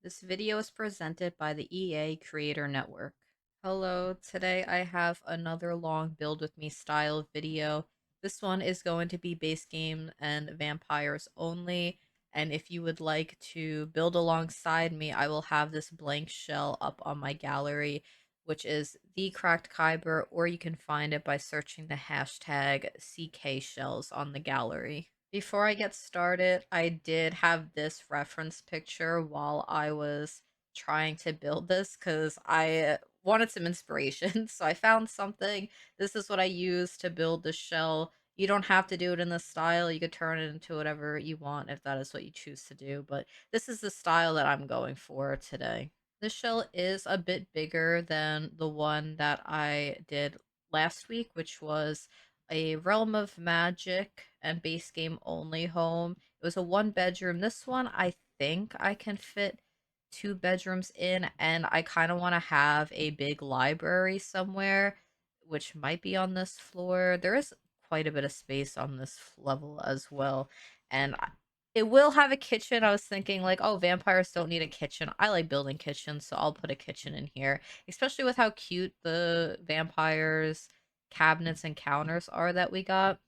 This video is presented by the EA Creator Network. Hello, today I have another long build with me style video. This one is going to be base game and vampires only, and if you would like to build alongside me, I will have this blank shell up on my gallery, which is TheCrackedKyber, or you can find it by searching the hashtag CK shells on the gallery. Before I get started, I did have this reference picture while I was trying to build this because I wanted some inspiration. So I found something. This is what I used to build the shell. You don't have to do it in this style. You could turn it into whatever you want if that is what you choose to do. But this is the style that I'm going for today. This shell is a bit bigger than the one that I did last week, which was a Realm of Magic and base game only home. It was a one bedroom. This one, I think I can fit two bedrooms in, and I kind of want to have a big library somewhere, which might be on this floor. There is quite a bit of space on this level as well, and it will have a kitchen. I was thinking like, oh, vampires don't need a kitchen. I like building kitchens, so I'll put a kitchen in here, especially with how cute the vampires cabinets and counters are that we got.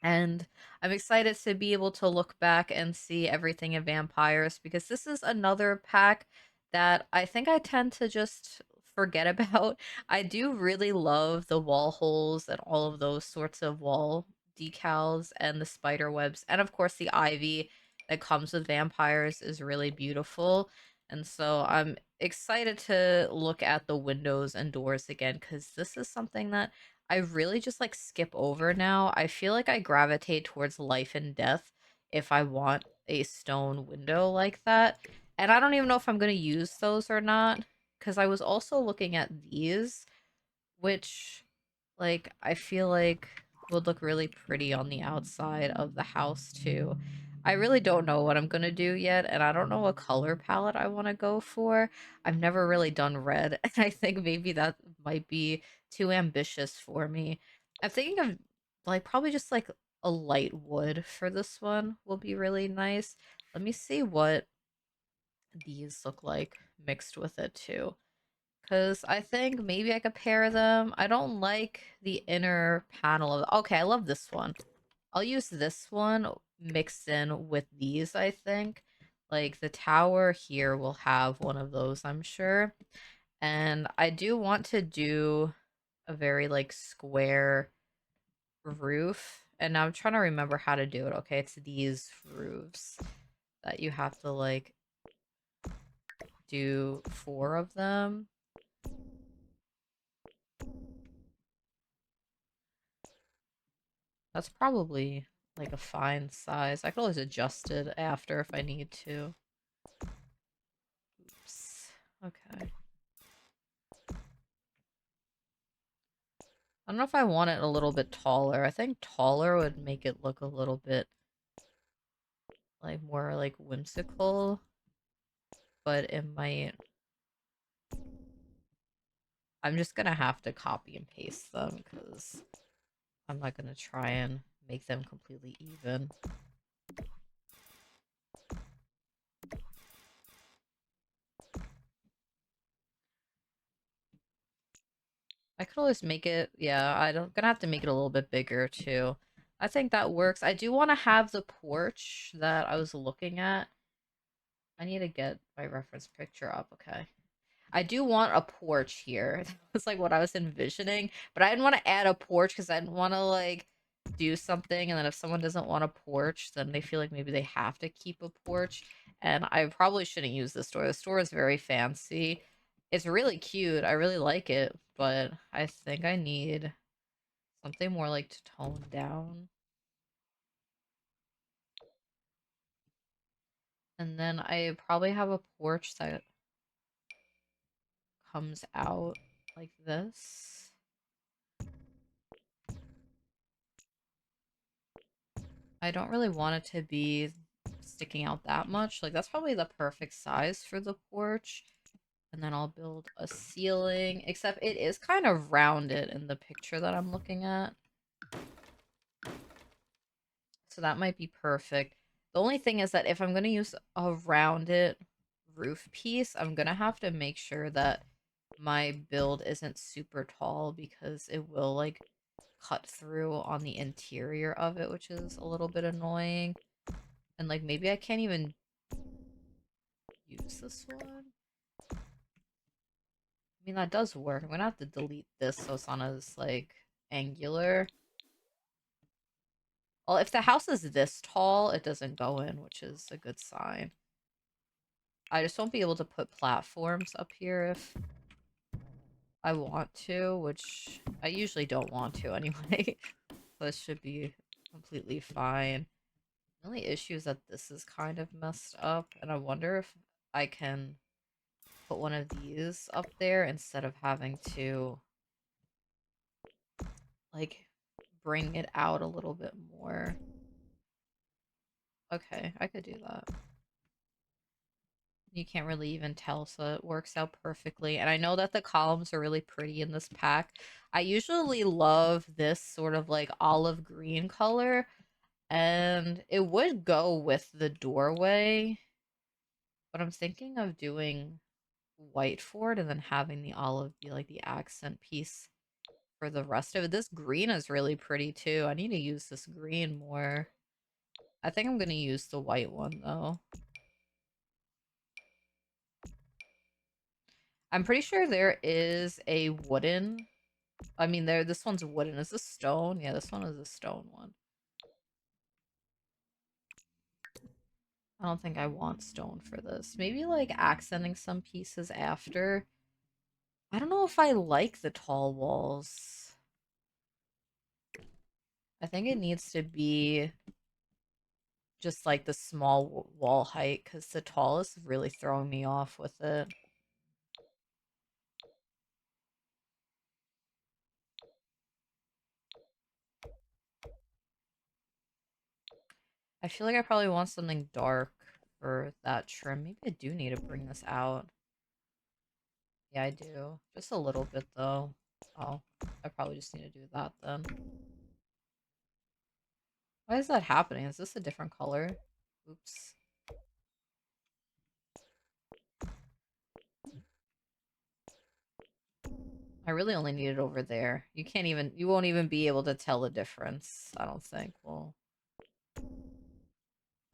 And I'm excited to be able to look back and see everything in vampires because this is another pack that I think I tend to just forget about. I do really love the wall holes and all of those sorts of wall decals and the spider webs, and of course the ivy that comes with vampires is really beautiful. And so I'm excited to look at the windows and doors again because this is something that I really just like skip over now. I feel like I gravitate towards life and death if I want a stone window like that. And I don't even know if I'm going to use those or not because I was also looking at these, which like I feel like would look really pretty on the outside of the house too. I really don't know what I'm gonna do yet, and I don't know what color palette I want to go for. I've never really done red, and I think maybe that might be too ambitious for me. I'm thinking of like probably just like a light wood for this one will be really nice. Let me see what these look like mixed with it too. Because I think maybe I could pair them. I don't like the inner panel of... Okay, I love this one. I'll use this one mixed in with these, I think. Like, the tower here will have one of those, I'm sure. And I do want to do a very, like, square roof. And now I'm trying to remember how to do it. Okay, it's these roofs that you have to, like, do 4 of them. That's probably like a fine size. I could always adjust it after if I need to. Oops. Okay. I don't know if I want it a little bit taller. I think taller would make it look a little bit like more like whimsical, but it might... I'm just gonna have to copy and paste them because I'm not gonna try and make them completely even. I could always make it, yeah, I'm gonna have to make it a little bit bigger too. I think that works. I do want to have the porch that I was looking at. I need to get my reference picture up, okay. I do want a porch here. That's like what I was envisioning, but I didn't want to add a porch because I didn't want to like do something and then if someone doesn't want a porch, then they feel like maybe they have to keep a porch. And I probably shouldn't use this store. The store is very fancy. It's really cute. I really like it, but I think I need something more like to tone down. And then I probably have a porch that comes out like this. I don't really want it to be sticking out that much. Like, that's probably the perfect size for the porch. And then I'll build a ceiling, except it is kind of rounded in the picture that I'm looking at. So that might be perfect. The only thing is that if I'm going to use a rounded roof piece, I'm gonna have to make sure that my build isn't super tall because it will like cut through on the interior of it, which is a little bit annoying. And like maybe I can't even use this one. I mean that does work. I'm gonna have to delete this so it's on as like angular. Well, if the house is this tall, it doesn't go in, which is a good sign. I just won't be able to put platforms up here if I want to, which I usually don't want to anyway. So it should be completely fine. The only issue is that this is kind of messed up, and I wonder if I can put one of these up there instead of having to, like, bring it out a little bit more. Okay, I could do that. You can't really even tell, so it works out perfectly. And I know that the columns are really pretty in this pack. I usually love this sort of like olive green color, and it would go with the doorway, but I'm thinking of doing white for it and then having the olive be like the accent piece for the rest of it. This green is really pretty too. I need to use this green more. I think I'm gonna use the white one though. I'm pretty sure there is a wooden. I mean, this one's wooden. Is this stone? Yeah, this one is a stone one. I don't think I want stone for this. Maybe like accenting some pieces after. I don't know if I like the tall walls. I think it needs to be just like the small wall height because the tall is really throwing me off with it. I feel like I probably want something dark for that trim. Maybe I do need to bring this out. Yeah, I do. Just a little bit though. Oh, I probably just need to do that then. Why is that happening? Is this a different color? Oops. I really only need it over there. You won't even be able to tell the difference, I don't think. Well,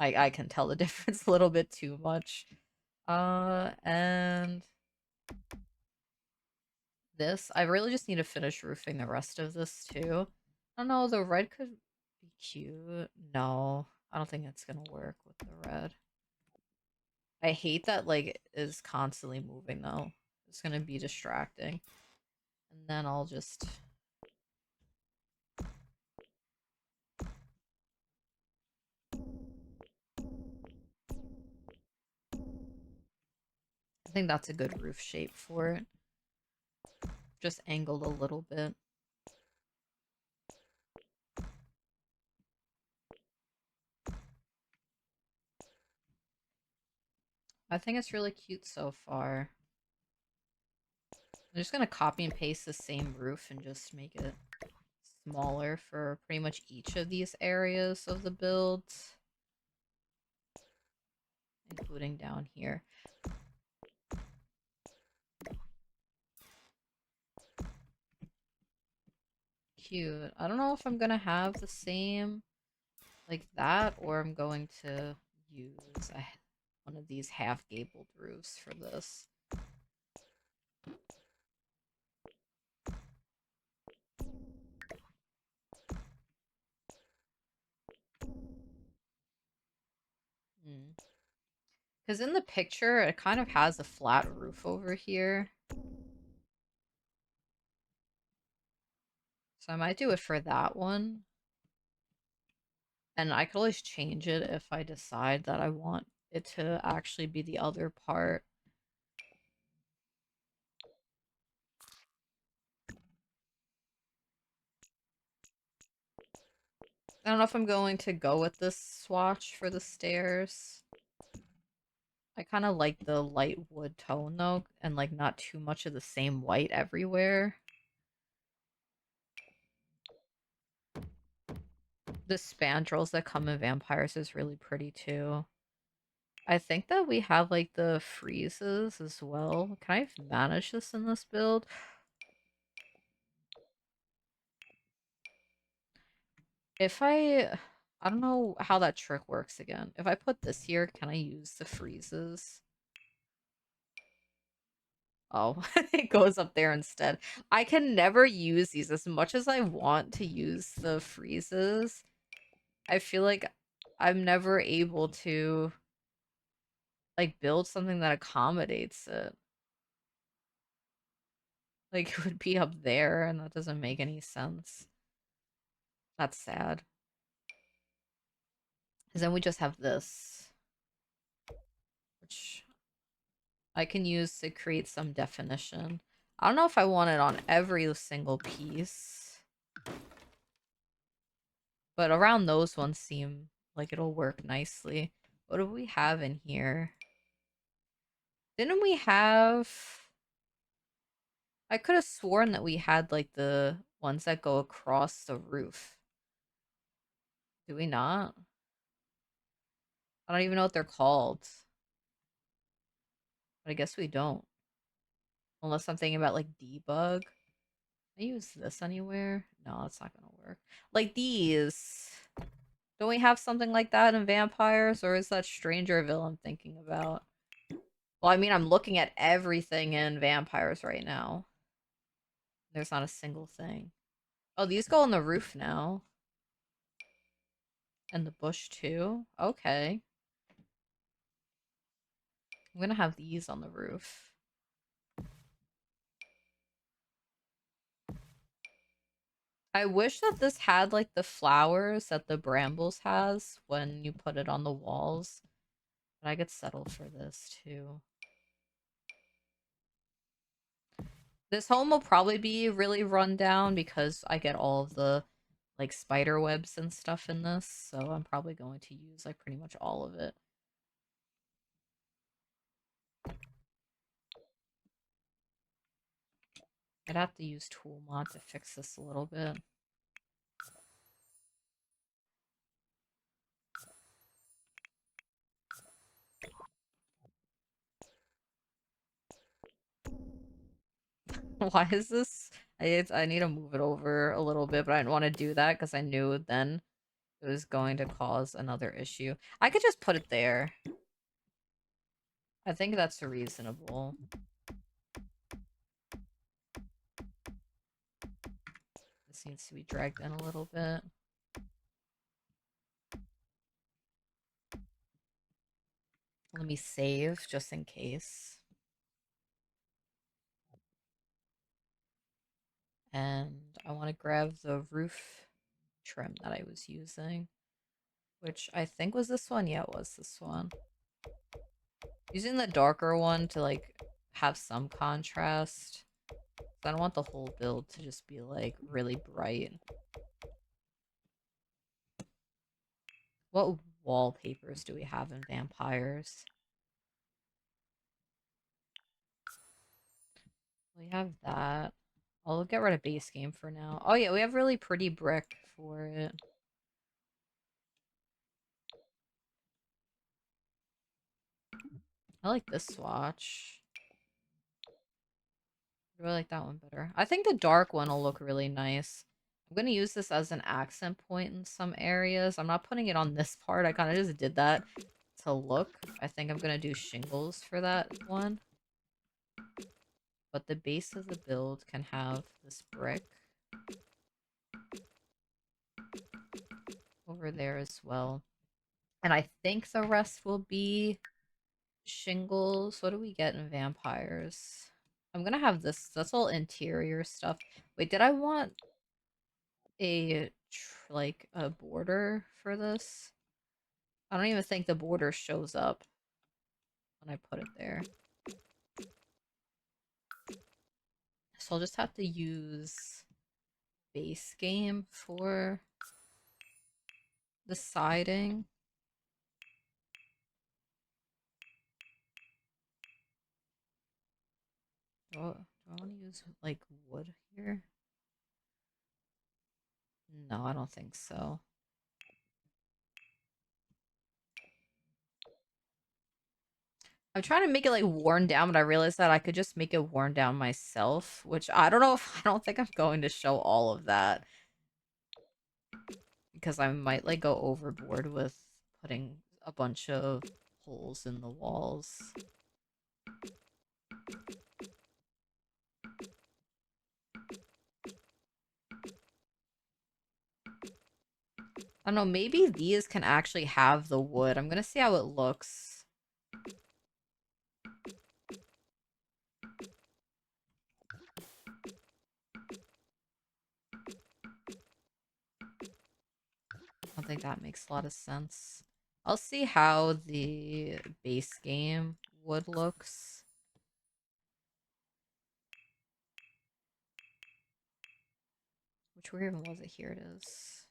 I can tell the difference a little bit too much. And this, I really just need to finish roofing the rest of this too. I don't know, the red could be cute. No, I don't think it's gonna work with the red. I hate that like is constantly moving though. It's gonna be distracting. And then I'll just I think that's a good roof shape for it. Just angled a little bit. I think it's really cute so far. I'm just gonna copy and paste the same roof and just make it smaller for pretty much each of these areas of the build, including down here. Cute. I don't know if I'm gonna have the same like that or I'm going to use one of these half-gabled roofs for this. Because in the picture, it kind of has a flat roof over here. So I might do it for that one. And I could always change it if I decide that I want it to actually be the other part. I don't know if I'm going to go with this swatch for the stairs. I kind of like the light wood tone though, and like not too much of the same white everywhere. The spandrels that come in vampires is really pretty too. I think that we have like the freezes as well. Can I manage this in this build? If I don't know how that trick works again. If I put this here, can I use the freezes? Oh, it goes up there instead. I can never use these as much as I want to use the freezes. I feel like I'm never able to like build something that accommodates it. Like it would be up there and that doesn't make any sense. That's sad. Because then we just have this, which I can use to create some definition. I don't know if I want it on every single piece, but around those ones seem like it'll work nicely. What do we have in here? Didn't we have... I could have sworn that we had like the ones that go across the roof. Do we not? I don't even know what they're called. But I guess we don't. Unless I'm thinking about like debug. Can I use this anywhere? No, that's not gonna work. Like these. Don't we have something like that in vampires? Or is that Strangerville I'm thinking about? Well, I mean, I'm looking at everything in vampires right now. There's not a single thing. Oh, these go on the roof now. And the bush too? Okay. I'm gonna have these on the roof. I wish that this had like the flowers that the brambles has when you put it on the walls. But I could settle for this too. This home will probably be really run down because I get all of the like spider webs and stuff in this, so I'm probably going to use like pretty much all of it. I'd have to use tool mod to fix this a little bit. Why is this? I need to move it over a little bit, but I didn't want to do that because I knew then it was going to cause another issue. I could just put it there. I think that's reasonable. This needs to be dragged in a little bit. Let me save just in case. And I want to grab the roof trim that I was using, which I think was this one. Yeah, it was this one. Using the darker one to like have some contrast. I don't want the whole build to just be like really bright. What wallpapers do we have in vampires? We have that. I'll get rid of base game for now. Oh yeah, we have really pretty brick for it. I like this swatch. I really like that one better. I think the dark one will look really nice. I'm going to use this as an accent point in some areas. I'm not putting it on this part. I kind of just did that to look. I think I'm going to do shingles for that one. But the base of the build can have this brick over there as well. And I think the rest will be shingles. What do we get in vampires? I'm gonna have this. That's all interior stuff. Wait, did I want a like a border for this? I don't even think the border shows up when I put it there. So I'll just have to use base game for the siding. Do I want to use like wood here? No, I don't think so. I'm trying to make it like worn down, but I realized that I could just make it worn down myself, which I don't know if I don't think I'm going to show all of that because I might like go overboard with putting a bunch of holes in the walls. I don't know, maybe these can actually have the wood. I'm gonna see how it looks. I don't think that makes a lot of sense. I'll see how the base game wood looks. Which where even was it? Here it is.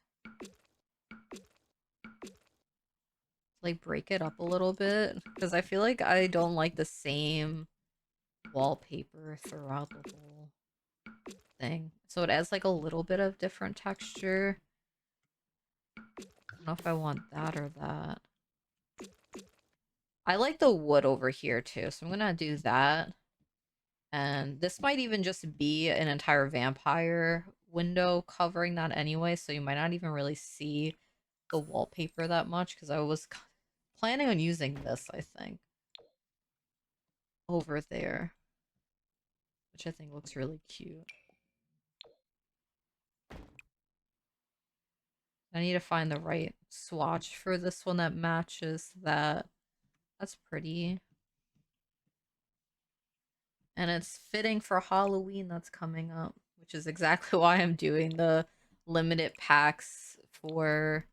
Like break it up a little bit because I feel like I don't like the same wallpaper throughout the whole thing. So it adds like a little bit of different texture. I don't know if I want that or that. I like the wood over here too, so I'm gonna do that. And this might even just be an entire vampire window covering that anyway, so you might not even really see the wallpaper that much because I was planning on using this, I think, over there, which I think looks really cute. I need to find the right swatch for this one that matches that. That's pretty. And it's fitting for Halloween that's coming up, which is exactly why I'm doing the limited packs for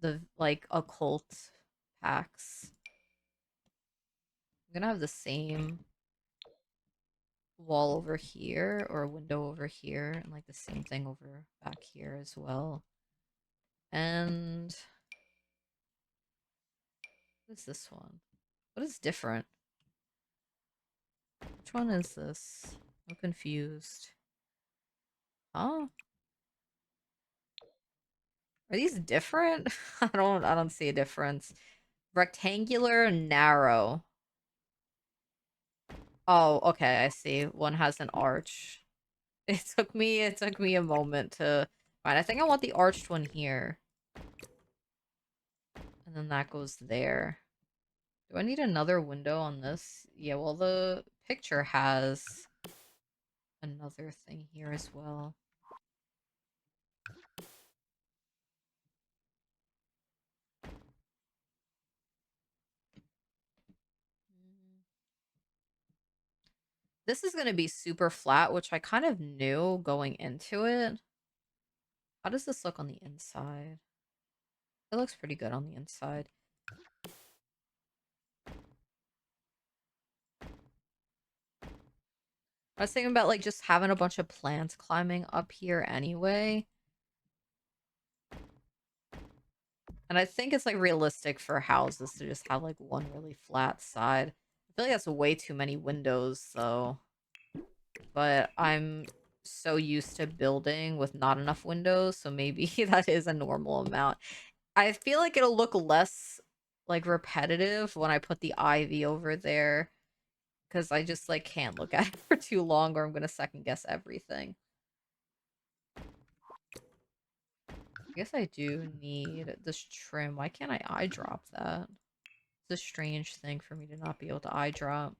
the like occult packs. I'm gonna have the same wall over here or a window over here and like the same thing over back here as well. And what is this one? What is different? Which one is this? I'm confused. Oh, are these different? I don't see a difference. Rectangular, narrow. Oh, okay, I see. One has an arch. It took me a moment to find. I think I want the arched one here. And then that goes there. Do I need another window on this? Yeah, well the picture has another thing here as well. Mm. This is going to be super flat, which I kind of knew going into it. How does this look on the inside? It looks pretty good on the inside. I was thinking about like just having a bunch of plants climbing up here anyway. And I think it's like realistic for houses to just have like one really flat side. I feel like that's way too many windows though. But I'm so used to building with not enough windows, so maybe that is a normal amount. I feel like it'll look less like repetitive when I put the ivy over there because I just like can't look at it for too long or I'm gonna second guess everything. I guess I do need this trim. Why can't I eye drop that? It's a strange thing for me to not be able to eye drop.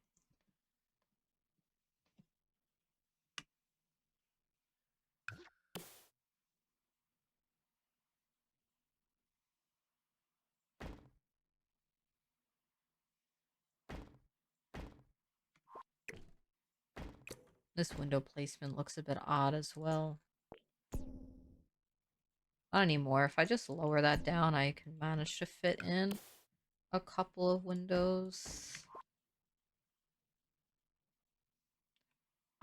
This window placement looks a bit odd as well. Not anymore. If I just lower that down, I can manage to fit in a couple of windows.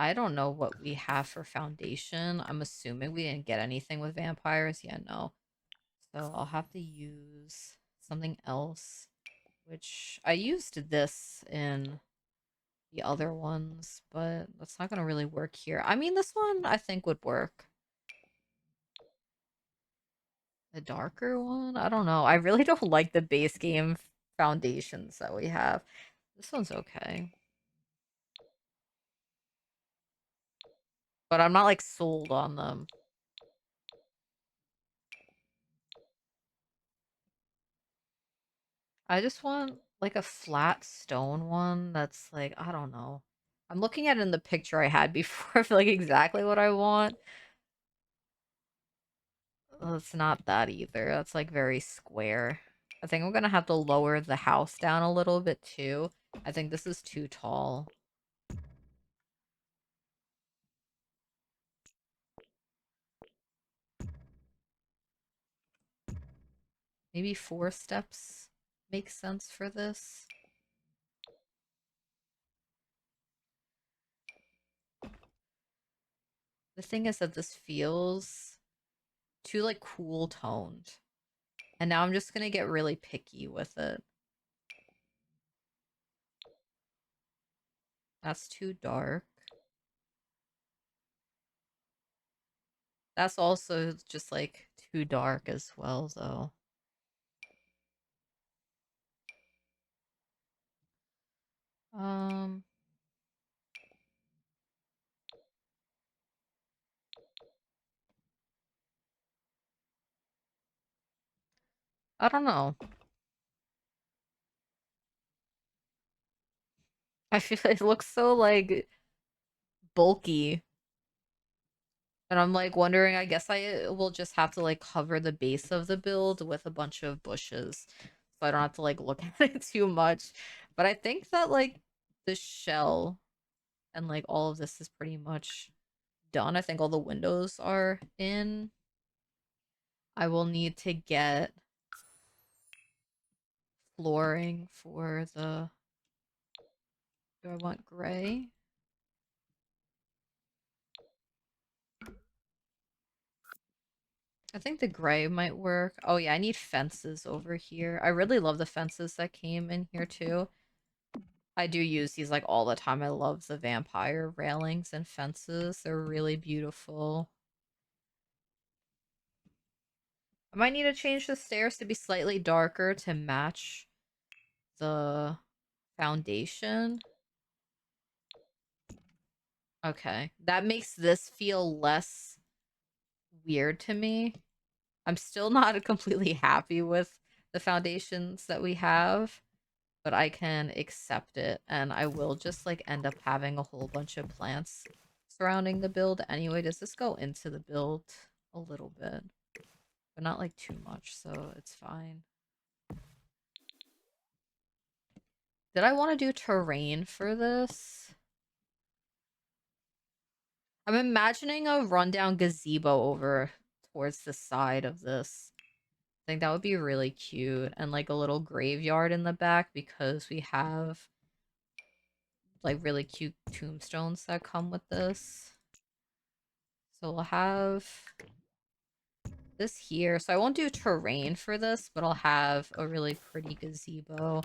I don't know what we have for foundation. I'm assuming we didn't get anything with vampires. Yeah, no. So I'll have to use something else, which I used this in the other ones, but that's not going to really work here. I mean, this one I think would work. The darker one? I don't know. I really don't like the base game foundations that we have. This one's okay. But I'm not like sold on them. I just want like a flat stone one that's like, I don't know. I'm looking at it in the picture I had before for like exactly what I want. Well, it's not that either. That's like very square. I think I'm gonna have to lower the house down a little bit too. I think this is too tall. Maybe 4 steps makes sense for this. The thing is that this feels too like cool toned. And now I'm just gonna get really picky with it. That's too dark. That's also just like too dark as well though. Um I don't know. I feel it looks so like bulky. And I'm like wondering, I guess I will just have to like cover the base of the build with a bunch of bushes. So I don't have to like look at it too much. But I think that like the shell and like all of this is pretty much done. I think all the windows are in. I will need to get flooring for the. Do I want gray? I think the gray might work. Oh yeah, I need fences over here. I really love the fences that came in here too. I do use these like all the time. I love the vampire railings and fences. They're really beautiful. I might need to change the stairs to be slightly darker to match the foundation. Okay. That makes this feel less weird to me. I'm still not completely happy with the foundations that we have, but I can accept it, and I will just like end up having a whole bunch of plants surrounding the build anyway. Does this go into the build a little bit? But not like too much, so it's fine. Did I want to do terrain for this? I'm imagining a rundown gazebo over towards the side of this. I think that would be really cute, and like a little graveyard in the back because we have like really cute tombstones that come with this. So we'll have this here. So I won't do terrain for this, but I'll have a really pretty gazebo.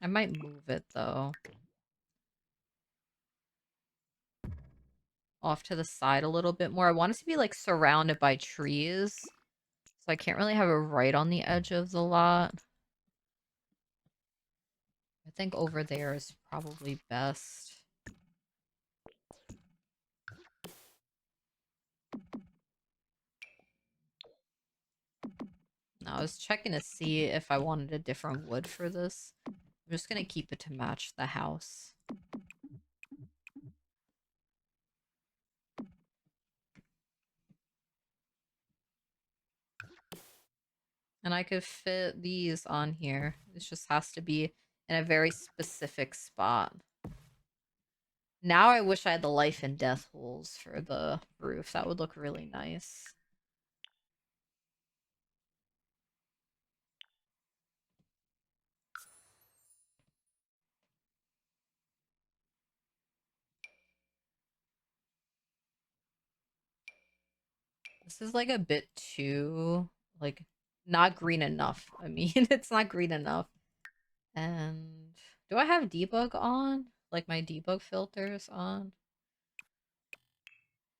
I might move it though. Off to the side a little bit more. I want it to be like surrounded by trees. So I can't really have it right on the edge of the lot. I think over there is probably best. Now, I was checking to see if I wanted a different wood for this. I'm just gonna keep it to match the house. And I could fit these on here. This just has to be in a very specific spot. Now I wish I had the life and death holes for the roof. That would look really nice. This is like a bit too, like, not green enough. I mean, it's not green enough. And do I have debug on? Like my debug filters on?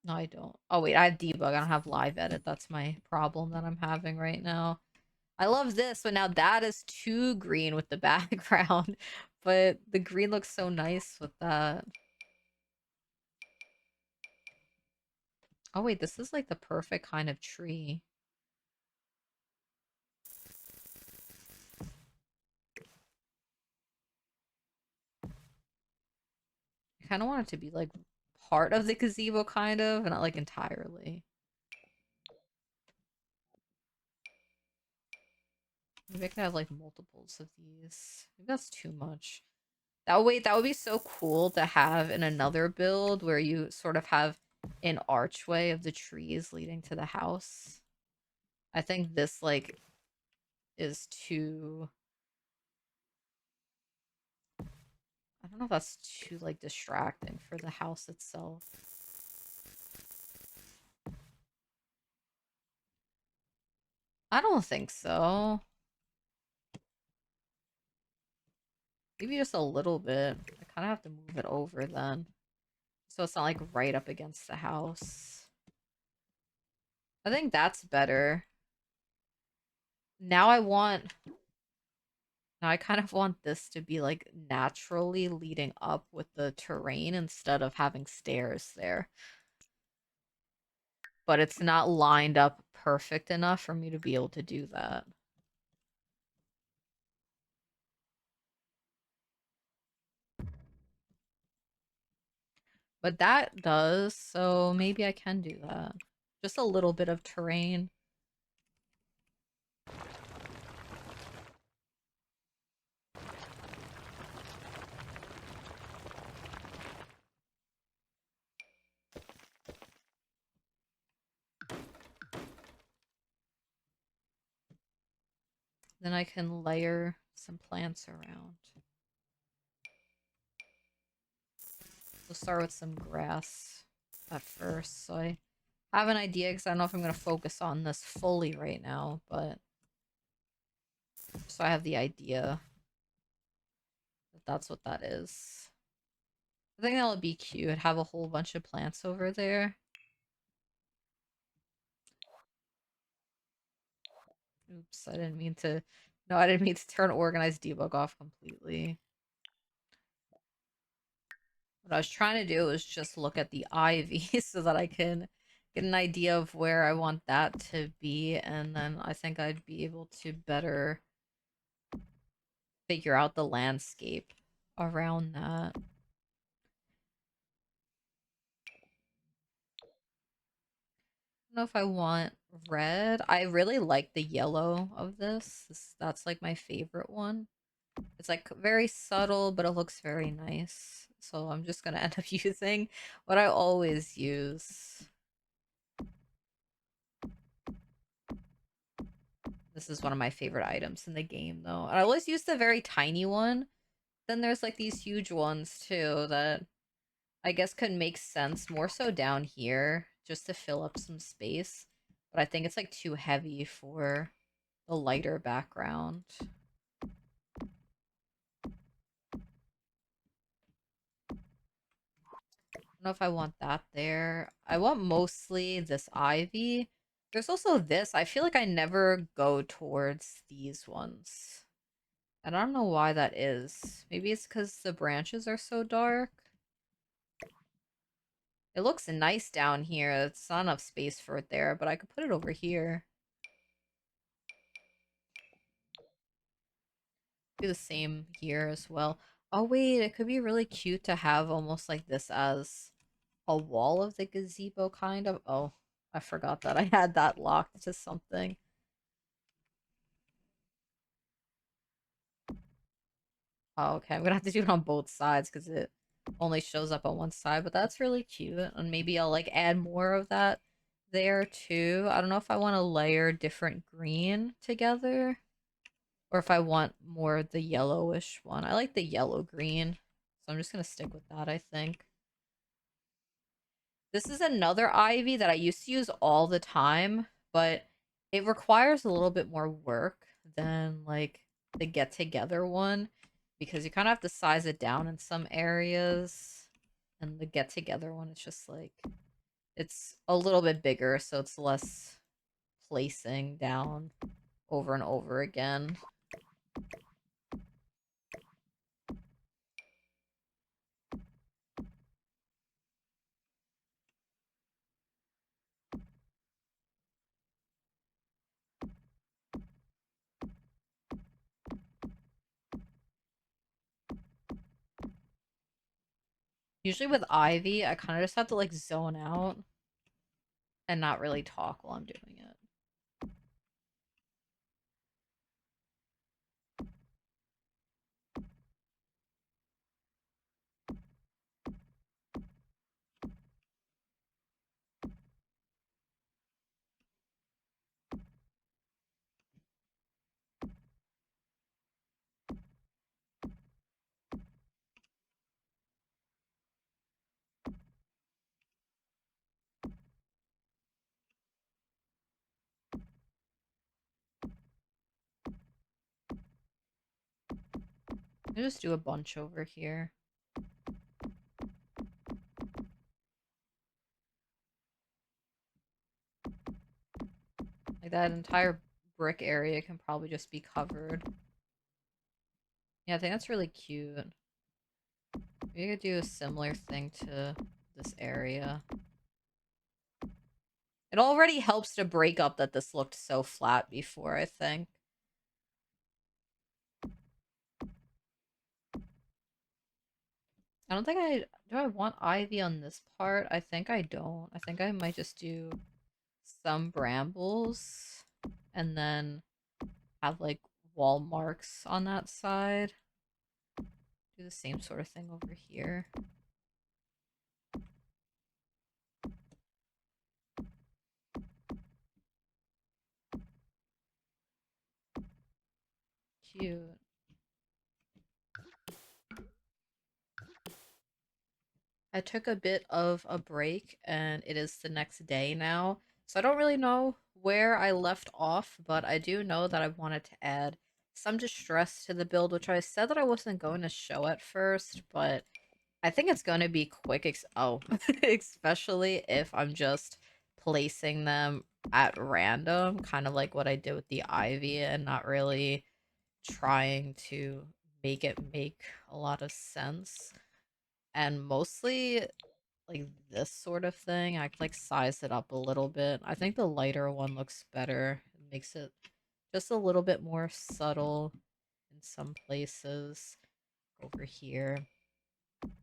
No, I don't. Oh wait, I have debug. I don't have live edit. That's my problem that I'm having right now. I love this, but now that is too green with the background. But the green looks so nice with that. Oh wait, this is like the perfect kind of tree. I kind of want it to be like part of the gazebo, kind of, and not like entirely. Maybe I could have like multiples of these. Maybe that's too much. That would be so cool to have in another build where you sort of have an archway of the trees leading to the house. I think this like is too, I don't know if that's too like distracting for the house itself. I don't think so. Maybe just a little bit. I kind of have to move it over then. So it's not like right up against the house. I think that's better. Now I want, now I kind of want this to be like naturally leading up with the terrain instead of having stairs there. But it's not lined up perfect enough for me to be able to do that. But that does, so maybe I can do that. Just a little bit of terrain. Then I can layer some plants around. We'll start with some grass at first, so I have an idea because I don't know if I'm going to focus on this fully right now, but so I have the idea that that's what that is. I think that would be cute. Have a whole bunch of plants over there. Oops, I didn't mean to. No, I didn't mean to turn organized debug off completely. What I was trying to do was just look at the ivy so that I can get an idea of where I want that to be, and then I think I'd be able to better figure out the landscape around that. I don't know if I want red. I really like the yellow of this. That's like my favorite one. It's like very subtle, but it looks very nice. So I'm just gonna end up using what I always use. This is one of my favorite items in the game, though. I always use the very tiny one. Then there's like these huge ones too that I guess could make sense more so down here just to fill up some space. But I think it's like too heavy for the lighter background. I don't know if I want that there. I want mostly this ivy. There's also this. I feel like I never go towards these ones. And I don't know why that is. Maybe it's because the branches are so dark. It looks nice down here. It's not enough space for it there, but I could put it over here. Do the same here as well. Oh wait, it could be really cute to have almost like this as a wall of the gazebo, kind of. Oh, I forgot that I had that locked to something. Oh, okay, I'm gonna have to do it on both sides because it only shows up on one side, but that's really cute. And maybe I'll like add more of that there too. I don't know if I want to layer different green together or if I want more of the yellowish one. I like the yellow green, so I'm just gonna stick with that, I think. This is another ivy that I used to use all the time, but it requires a little bit more work than like the get together one because you kind of have to size it down in some areas. And the get together one is just like it's a little bit bigger, so it's less placing down over and over again. Usually with ivy, I kind of just have to like zone out and not really talk while I'm doing it. I just do a bunch over here. Like that entire brick area can probably just be covered. Yeah, I think that's really cute. We could do a similar thing to this area. It already helps to break up that this looked so flat before, I think. I don't think I... Do I want ivy on this part? I think I don't. I think I might just do some brambles and then have like wall marks on that side. Do the same sort of thing over here. Cute. I took a bit of a break and it is the next day now. So I don't really know where I left off, but I do know that I wanted to add some distress to the build, which I said that I wasn't going to show at first, but I think it's going to be quick. Especially if I'm just placing them at random, kind of like what I did with the ivy and not really trying to make it make a lot of sense. And mostly like this sort of thing, I could like size it up a little bit. I think the lighter one looks better. It makes it just a little bit more subtle in some places. Over here.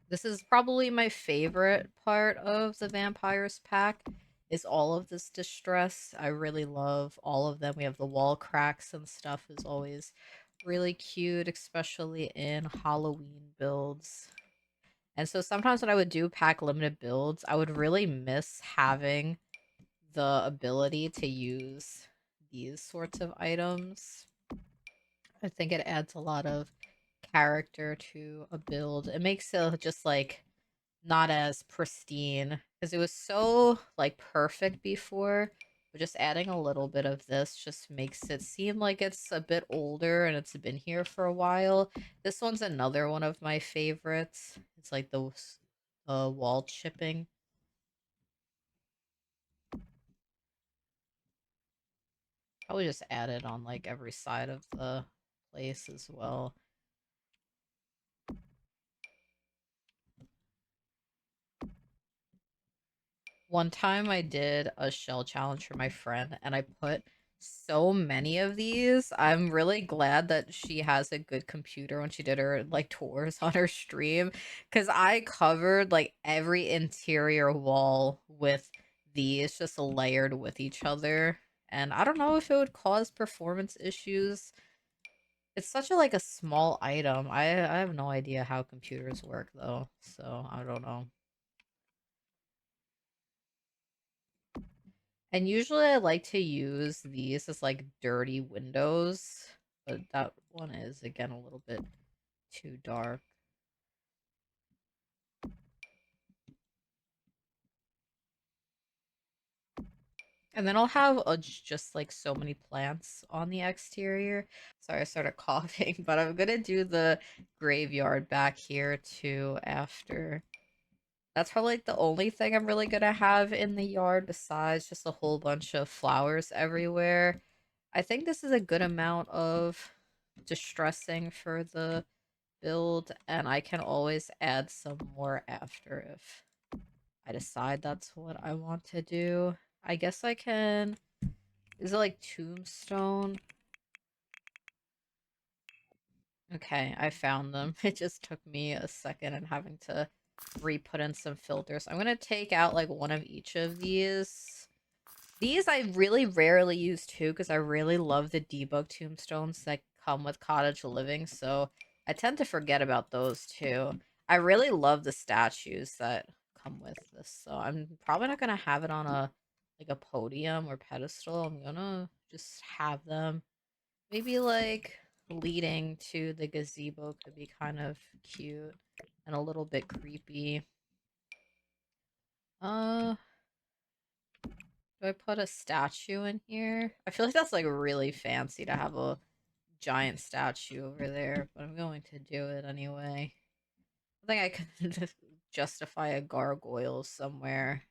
This is probably my favorite part of the vampires pack is all of this distress. I really love all of them. We have the wall cracks and stuff is always really cute, especially in Halloween builds. And so sometimes when I would do pack limited builds, I would really miss having the ability to use these sorts of items. I think it adds a lot of character to a build. It makes it just like not as pristine because it was so like perfect before. But just adding a little bit of this just makes it seem like it's a bit older and it's been here for a while. This one's another one of my favorites. It's like the wall chipping. Probably just add it on like every side of the place as well. One time I did a shell challenge for my friend and I put so many of these. I'm really glad that she has a good computer when she did her like tours on her stream cuz I covered like every interior wall with these just layered with each other and I don't know if it would cause performance issues. It's such a like a small item. I have no idea how computers work though. So, I don't know. And usually I like to use these as like dirty windows, but that one is again a little bit too dark. And then I'll have just like so many plants on the exterior. Sorry, I started coughing, but I'm gonna do the graveyard back here too after. That's probably like the only thing I'm really gonna have in the yard besides just a whole bunch of flowers everywhere. I think this is a good amount of distressing for the build, and I can always add some more after if I decide that's what I want to do. I guess I can. Is it like tombstone? Okay, I found them. It just took me a second and having to re-put in some filters. I'm gonna take out like one of each of these. These I really rarely use too because I really love the debug tombstones that come with cottage living, so I tend to forget about those too. I really love the statues that come with this, so I'm probably not gonna have it on a like a podium or pedestal. I'm gonna just have them maybe like leading to the gazebo could be kind of cute and a little bit creepy. Uh, do I put a statue in here? I feel like that's like really fancy to have a giant statue over there, but I'm going to do it anyway. I think I can justify a gargoyle somewhere.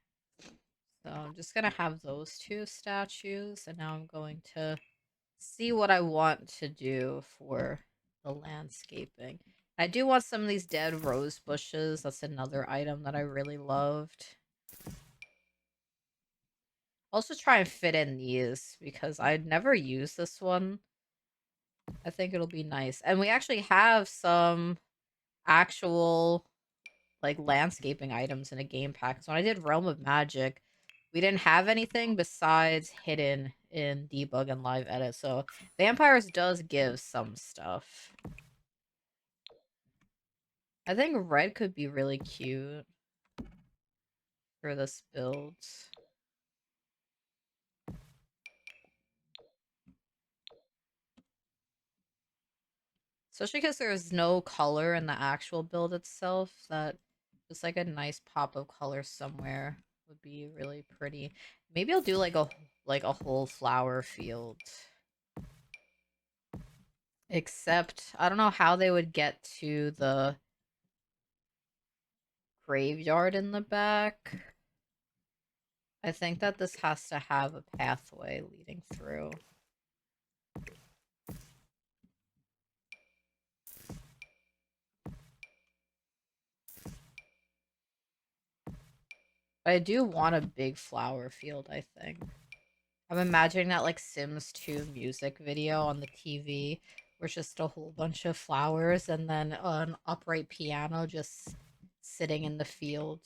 So I'm just gonna have those two statues, and now I'm going to see what I want to do for the landscaping. I do want some of these dead rose bushes. That's another item that I really loved. Also try and fit in these because I'd never used this one. I think it'll be nice. And we actually have some actual like landscaping items in a game pack. So when I did Realm of Magic, we didn't have anything besides hidden in debug and live edit. So Vampires does give some stuff. I think red could be really cute for this build. Especially because there's no color in the actual build itself, that just like a nice pop of color somewhere would be really pretty. Maybe I'll do like a whole flower field. Except I don't know how they would get to the graveyard in the back. I think that this has to have a pathway leading through. But I do want a big flower field, I think. I'm imagining that like Sims 2 music video on the TV where it's just a whole bunch of flowers and then an upright piano just sitting in the field.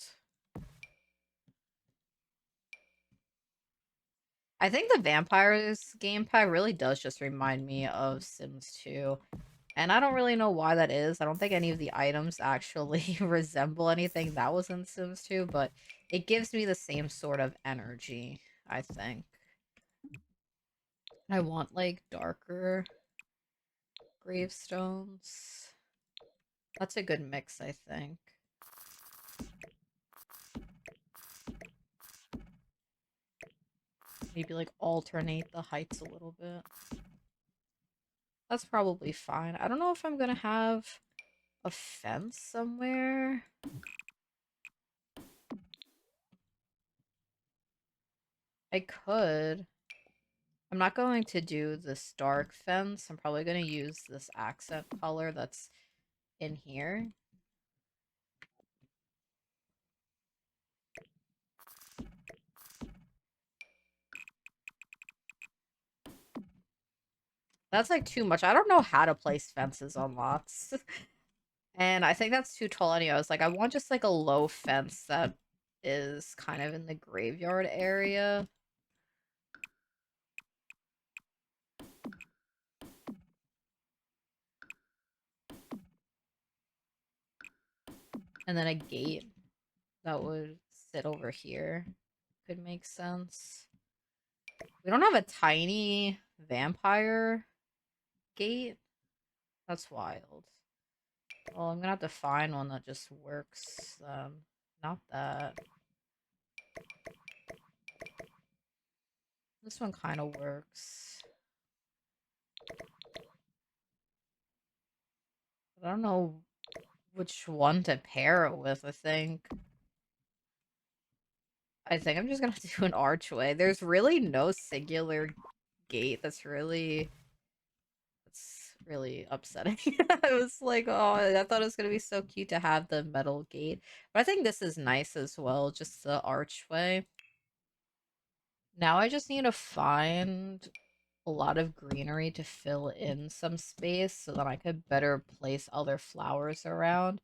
I think the Vampires game pack really does just remind me of Sims 2. And I don't really know why that is. I don't think any of the items actually resemble anything that was in Sims 2, but it gives me the same sort of energy, I think. I want like darker gravestones. That's a good mix, I think. Maybe like alternate the heights a little bit. That's probably fine. I don't know if I'm gonna have a fence somewhere. I could. I'm not going to do this dark fence. I'm probably going to use this accent color that's in here. That's like too much. I don't know how to place fences on lots. And I think that's too tall anyway. I was like, I want just like a low fence that is kind of in the graveyard area. And then a gate that would sit over here. Could make sense. We don't have a tiny vampire gate. That's wild. Well, I'm gonna have to find one that just works. Not that. This one kind of works. I don't know which one to pair it with, I think I'm just gonna do an archway. There's really no singular gate that's really upsetting. I was like, oh, I thought it was gonna be so cute to have the metal gate. But I think this is nice as well, just the archway. Now I just need to find a lot of greenery to fill in some space so that I could better place other flowers around.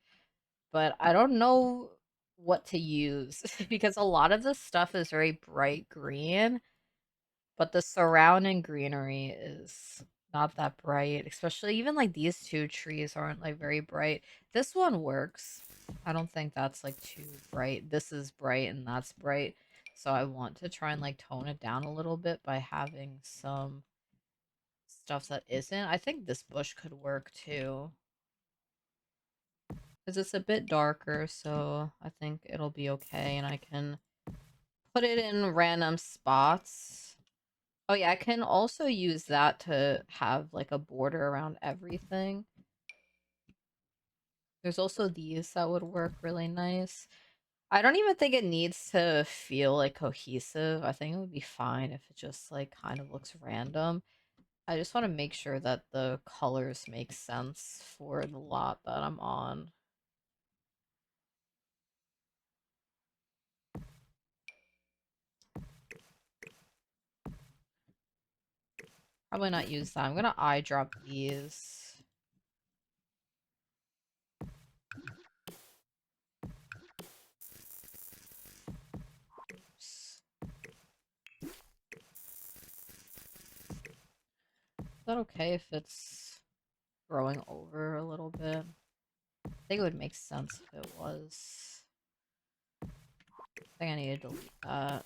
But I don't know what to use because a lot of this stuff is very bright green, but the surrounding greenery is not that bright, especially even like these two trees aren't like very bright. This one works. I don't think that's like too bright. This is bright and that's bright. So I want to try and like tone it down a little bit by having some stuff that isn't. I think this bush could work too. Because it's a bit darker, so I think it'll be okay, and I can put it in random spots. Oh yeah, I can also use that to have like a border around everything. There's also these that would work really nice. I don't even think it needs to feel like cohesive. I think it would be fine if it just like kind of looks random. I just want to make sure that the colors make sense for the lot that I'm on. Probably not use that. I'm gonna eye drop these. Oops. Is that okay if it's growing over a little bit? I think it would make sense if it was. I think I need to delete that.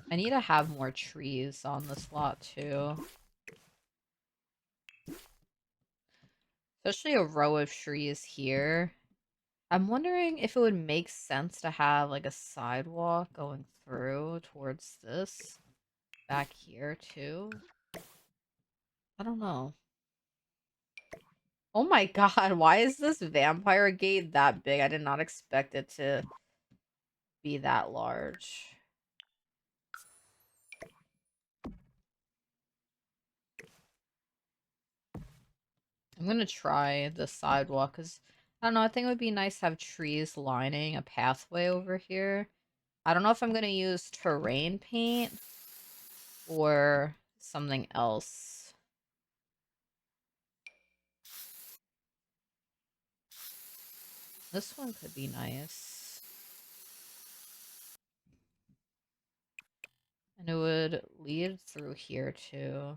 I need to have more trees on this lot too. Especially a row of trees here. I'm wondering if it would make sense to have like a sidewalk going through towards this back here too. I don't know. Oh my god, why is this vampire gate that big? I did not expect it to be that large. I'm gonna try the sidewalk because I don't know. I think it would be nice to have trees lining a pathway over here. I don't know if I'm gonna use terrain paint or something else. This one could be nice. And it would lead through here too.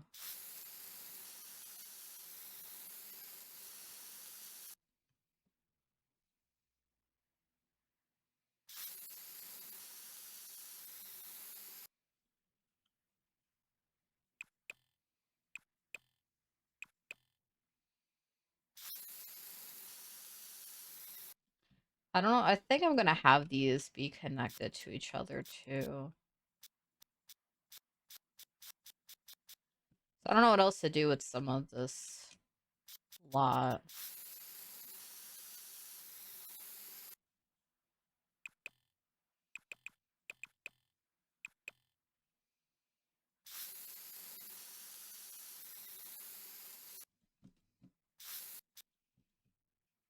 I don't know. I think I'm gonna have these be connected to each other too. So I don't know what else to do with some of this lot.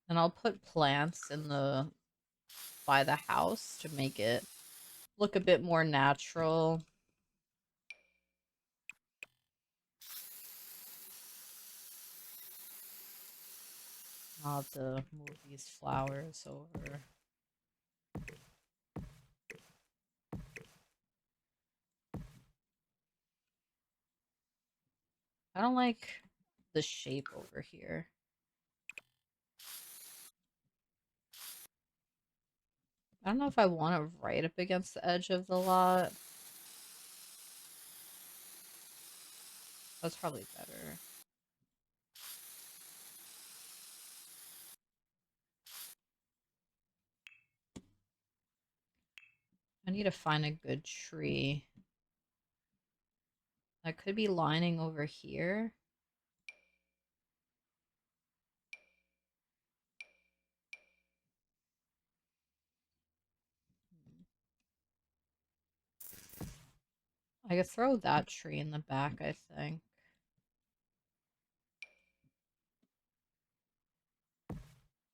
And I'll put plants in the by the house to make it look a bit more natural. I'll have to move these flowers over. I don't like the shape over here. I don't know if I want it right up against the edge of the lot. That's probably better. I need to find a good tree. That could be lining over here. I could throw that tree in the back, I think.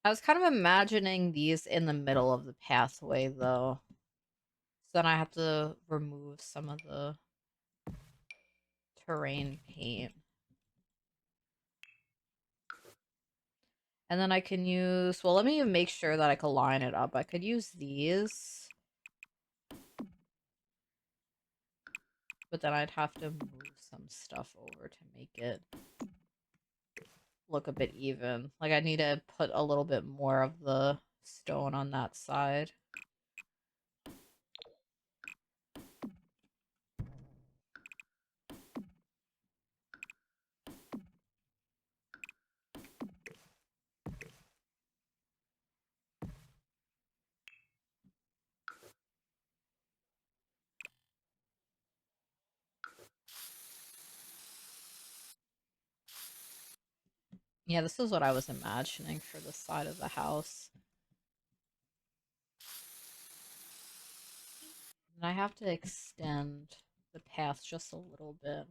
I was kind of imagining these in the middle of the pathway, though. So then I have to remove some of the terrain paint. And then I can use... Well, let me make sure that I can line it up. I could use these. But then I'd have to move some stuff over to make it look a bit even. Like, I need to put a little bit more of the stone on that side. Yeah, this is what I was imagining for the side of the house. And I have to extend the path just a little bit.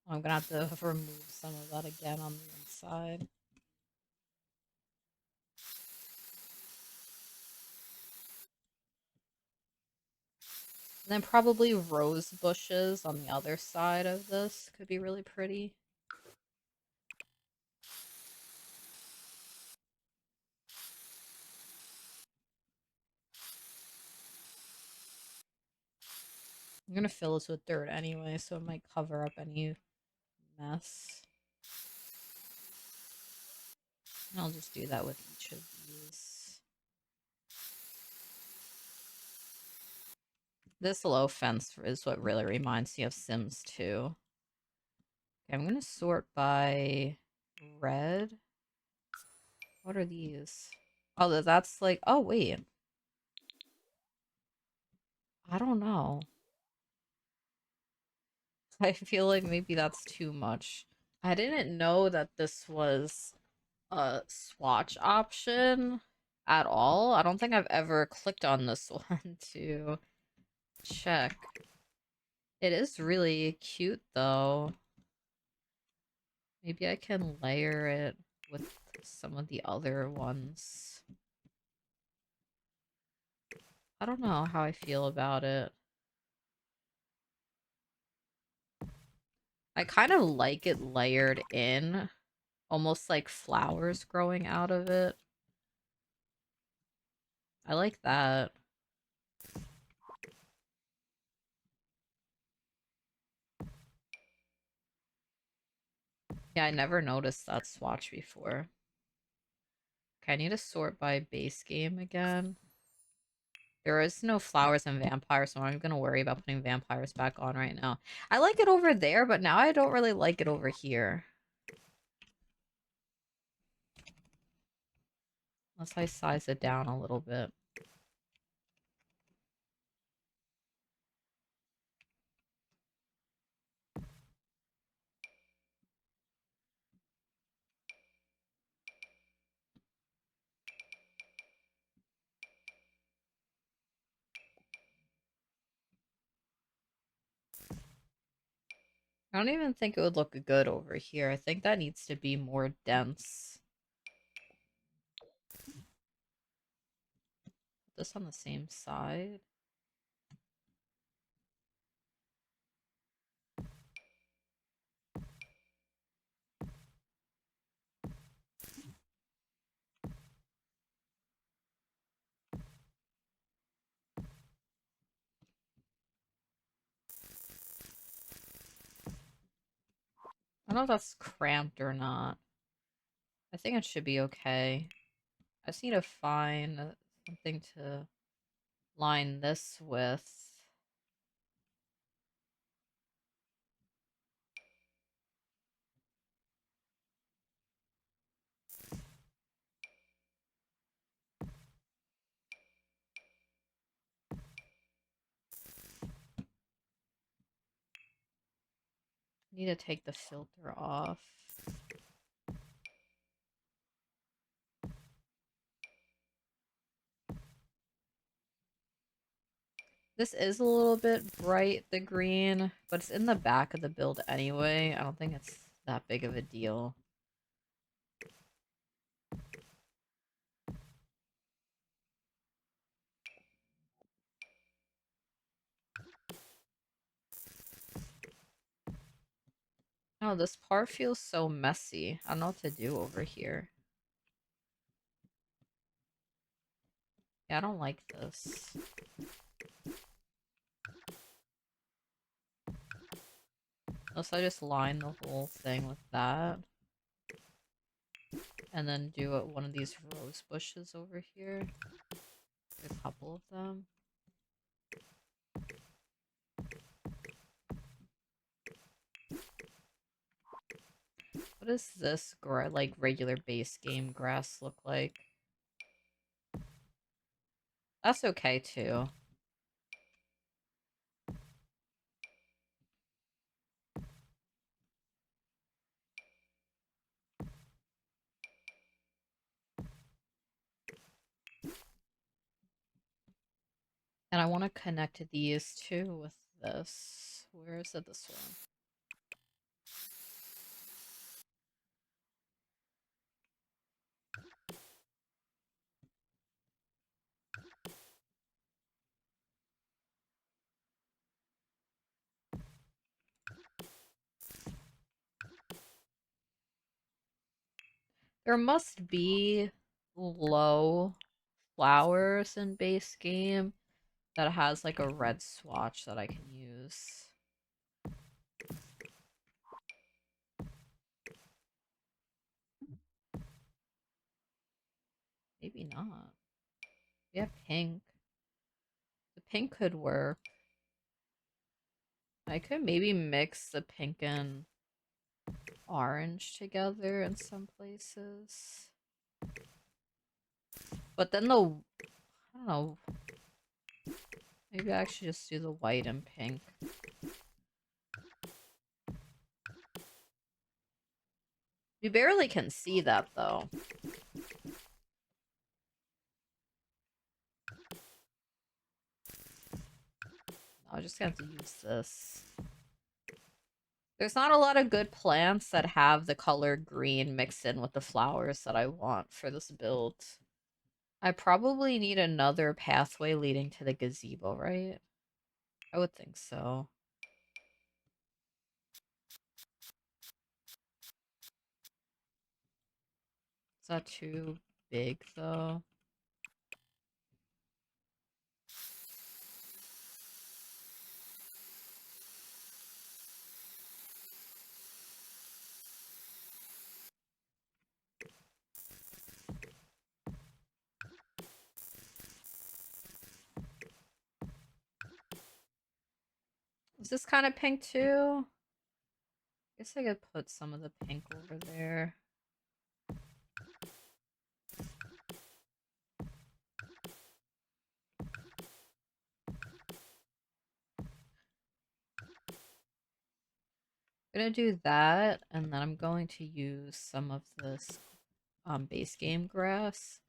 I'm gonna have to remove some of that again on the inside. And then probably rose bushes on the other side of this could be really pretty. I'm gonna fill this with dirt anyway, so it might cover up any mess. And I'll just do that with each of these. This low fence is what really reminds me of Sims 2. Okay, I'm gonna sort by red. What are these? Oh, that's like... Oh, wait. I don't know. I feel like maybe that's too much. I didn't know that this was a swatch option at all. I don't think I've ever clicked on this one to check. It is really cute, though. Maybe I can layer it with some of the other ones. I don't know how I feel about it. I kind of like it layered in, almost like flowers growing out of it. I like that. Yeah, I never noticed that swatch before. Okay, I need to sort by base game again. There is no flowers and vampires, so I'm not gonna worry about putting vampires back on right now. I like it over there, but now I don't really like it over here. Unless I size it down a little bit. I don't even think it would look good over here. I think that needs to be more dense. Put this on the same side. I don't know if that's cramped or not. I think it should be okay. I just need to find something to line this with. Need to take the filter off. This is a little bit bright, the green, but it's in the back of the build anyway. I don't think it's that big of a deal. Oh, this part feels so messy. I don't know what to do over here. Yeah, I don't like this. Unless I just line the whole thing with that. And then do one of these rose bushes over here. A couple of them. What does this like regular base game grass look like? That's okay too. And I want to connect these two with this. Where is it? This one. There must be low flowers in base game that has like a red swatch that I can use. Maybe not. We have pink. The pink could work. I could maybe mix the pink and orange together in some places. But then I don't know. Maybe I should just do the white and pink. You barely can see that though. I'm just gonna have to use this. There's not a lot of good plants that have the color green mixed in with the flowers that I want for this build. I probably need another pathway leading to the gazebo, right? I would think so. Is that too big though? Is this kind of pink too? I guess I could put some of the pink over there. I'm gonna do that, and then I'm going to use some of this base game grass.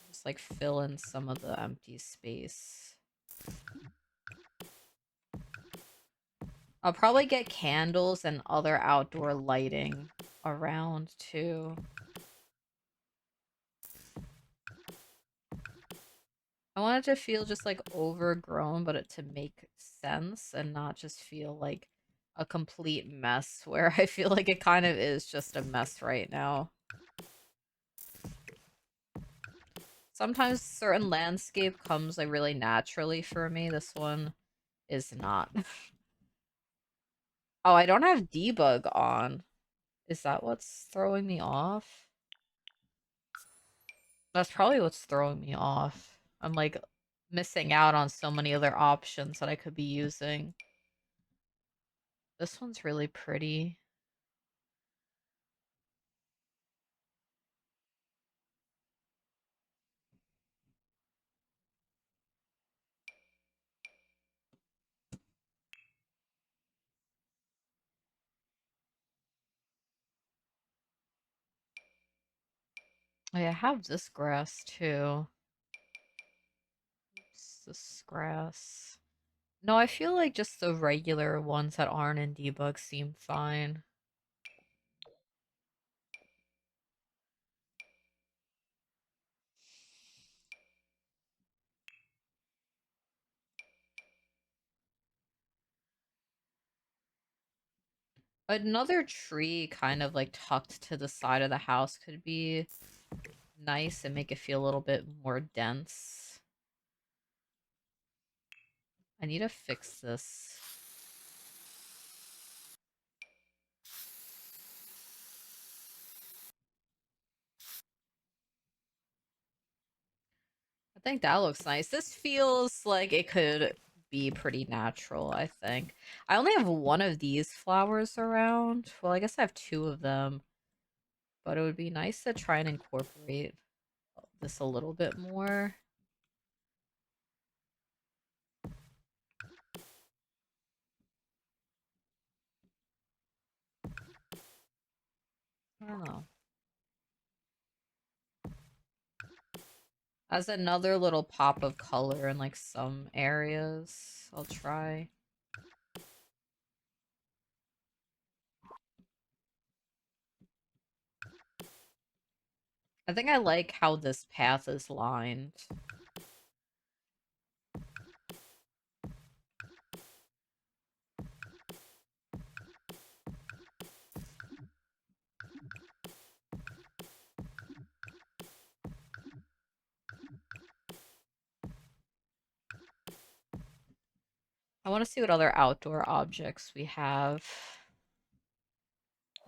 Just like fill in some of the empty space. I'll probably get candles and other outdoor lighting around too. I want it to feel just like overgrown, but it to make sense and not just feel like a complete mess where I feel like it kind of is just a mess right now. Sometimes certain landscape comes like really naturally for me. This one is not. Oh, I don't have debug on. Is that what's throwing me off? That's probably what's throwing me off. I'm like missing out on so many other options that I could be using. This one's really pretty. Oh, yeah, I have this grass too. Oops, this grass. No, I feel like just the regular ones that aren't in debug seem fine. Another tree kind of like tucked to the side of the house could be nice and make it feel a little bit more dense. I need to fix this. I think that looks nice. This feels like it could be pretty natural, I think. I only have one of these flowers around. Well, I guess I have two of them, but it would be nice to try and incorporate this a little bit more. I don't know. As another little pop of color in like some areas, I'll try. I think I like how this path is lined. I want to see what other outdoor objects we have.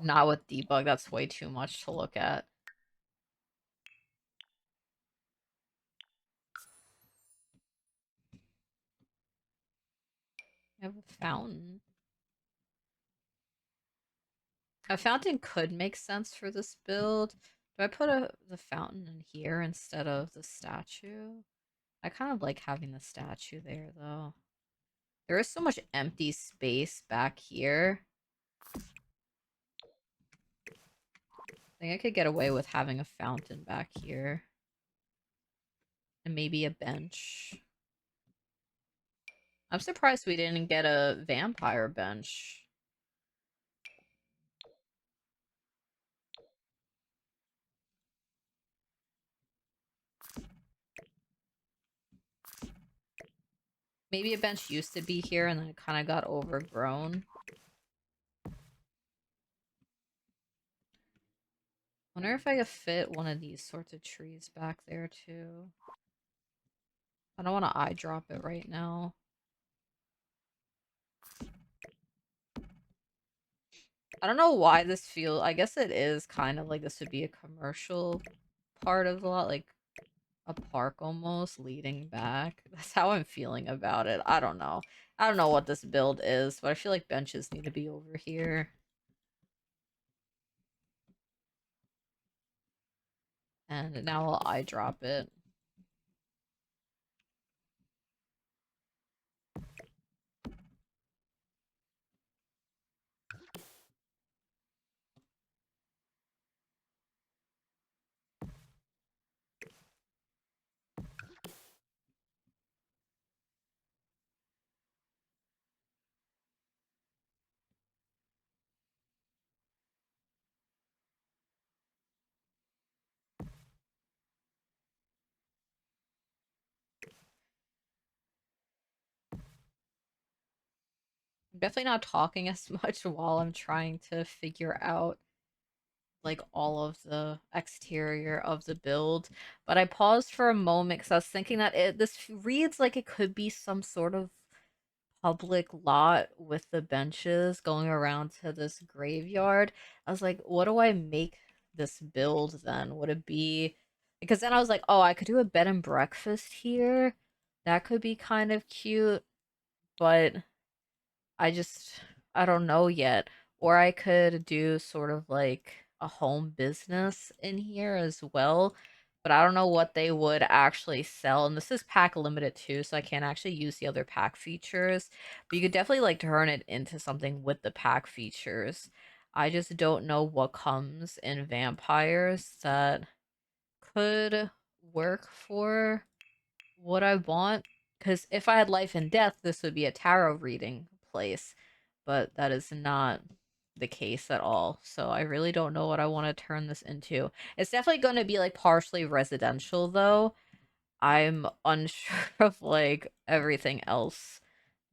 Not with debug, that's way too much to look at. I have a fountain. A fountain could make sense for this build. Do I put the fountain in here instead of the statue? I kind of like having the statue there, though. There is so much empty space back here. I think I could get away with having a fountain back here. And maybe a bench. I'm surprised we didn't get a vampire bench. Maybe a bench used to be here and then it kind of got overgrown. Wonder if I could fit one of these sorts of trees back there too. I don't want to eye drop it right now. I don't know why this feels. I guess it is kind of like this would be a commercial part of the lot, like a park almost leading back. That's how I'm feeling about it. I don't know. I don't know what this build is, but I feel like benches need to be over here. And now I'll eye drop it. I'm definitely not talking as much while I'm trying to figure out like all of the exterior of the build. But I paused for a moment because I was thinking that this reads like it could be some sort of public lot with the benches going around to this graveyard. I was like, what do I make this build then? Would it be because then I was like, oh, I could do a bed and breakfast here. That could be kind of cute, but I don't know yet. Or I could do sort of like a home business in here as well. But I don't know what they would actually sell. And this is pack limited too, so I can't actually use the other pack features. But you could definitely like turn it into something with the pack features. I just don't know what comes in vampires that could work for what I want. Because if I had life and death, this would be a tarot reading place. But that is not the case at all. So I really don't know what I want to turn this into. It's definitely going to be like partially residential, though. I'm unsure of like everything else,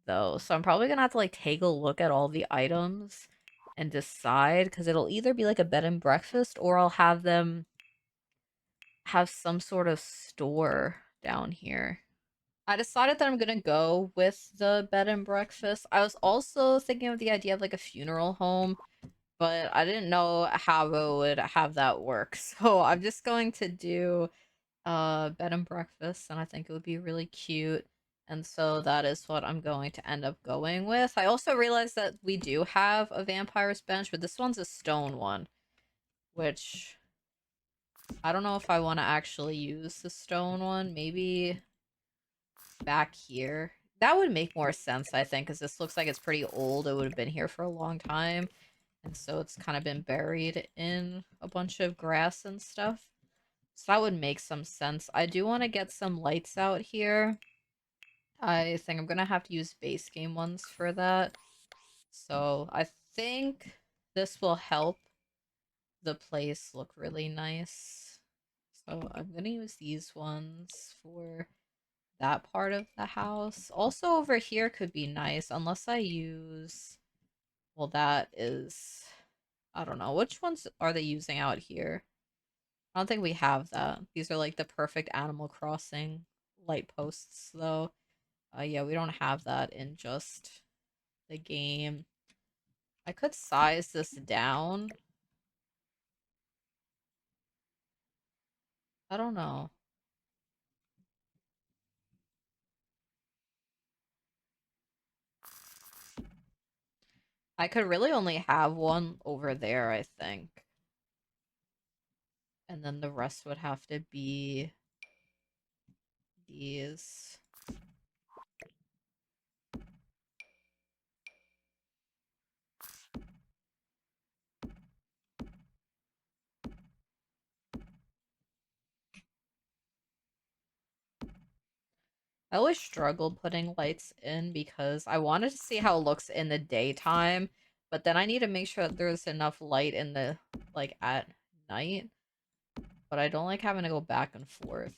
though. So I'm probably going to have to like take a look at all the items and decide because it'll either be like a bed and breakfast or I'll have them have some sort of store down here. I decided that I'm gonna go with the bed and breakfast. I was also thinking of the idea of like a funeral home, but I didn't know how I would have that work. So I'm just going to do bed and breakfast, and I think it would be really cute. And so that is what I'm going to end up going with. I also realized that we do have a vampire's bench, but this one's a stone one, which I don't know if I want to actually use the stone one. Maybe back here. That would make more sense, I think, because this looks like it's pretty old. It would have been here for a long time. And so it's kind of been buried in a bunch of grass and stuff. So that would make some sense. I do want to get some lights out here. I think I'm going to have to use base game ones for that. So I think this will help the place look really nice. So I'm going to use these ones for that part of the house. Also over here could be nice unless I use, well, that is, I don't know. Which ones are they using out here? I don't think we have that. These are like the perfect Animal Crossing light posts though. Yeah, we don't have that in just the game. I could size this down. I don't know. I could really only have one over there, I think. And then the rest would have to be these. I always struggle putting lights in because I wanted to see how it looks in the daytime, but then I need to make sure that there's enough light in the, like, at night. But I don't like having to go back and forth.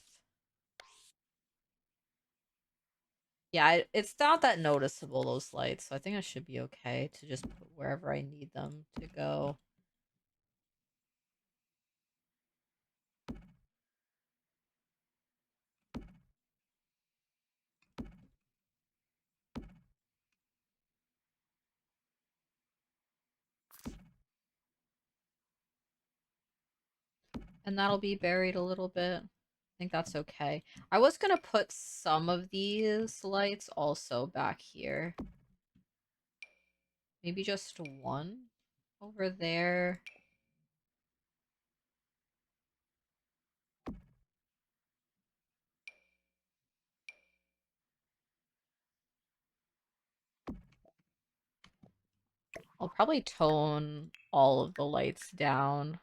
Yeah, it's not that noticeable, those lights, so I think I should be okay to just put wherever I need them to go. And that'll be buried a little bit. I think that's okay. I was gonna put some of these lights also back here. Maybe just one over there. I'll probably tone all of the lights down.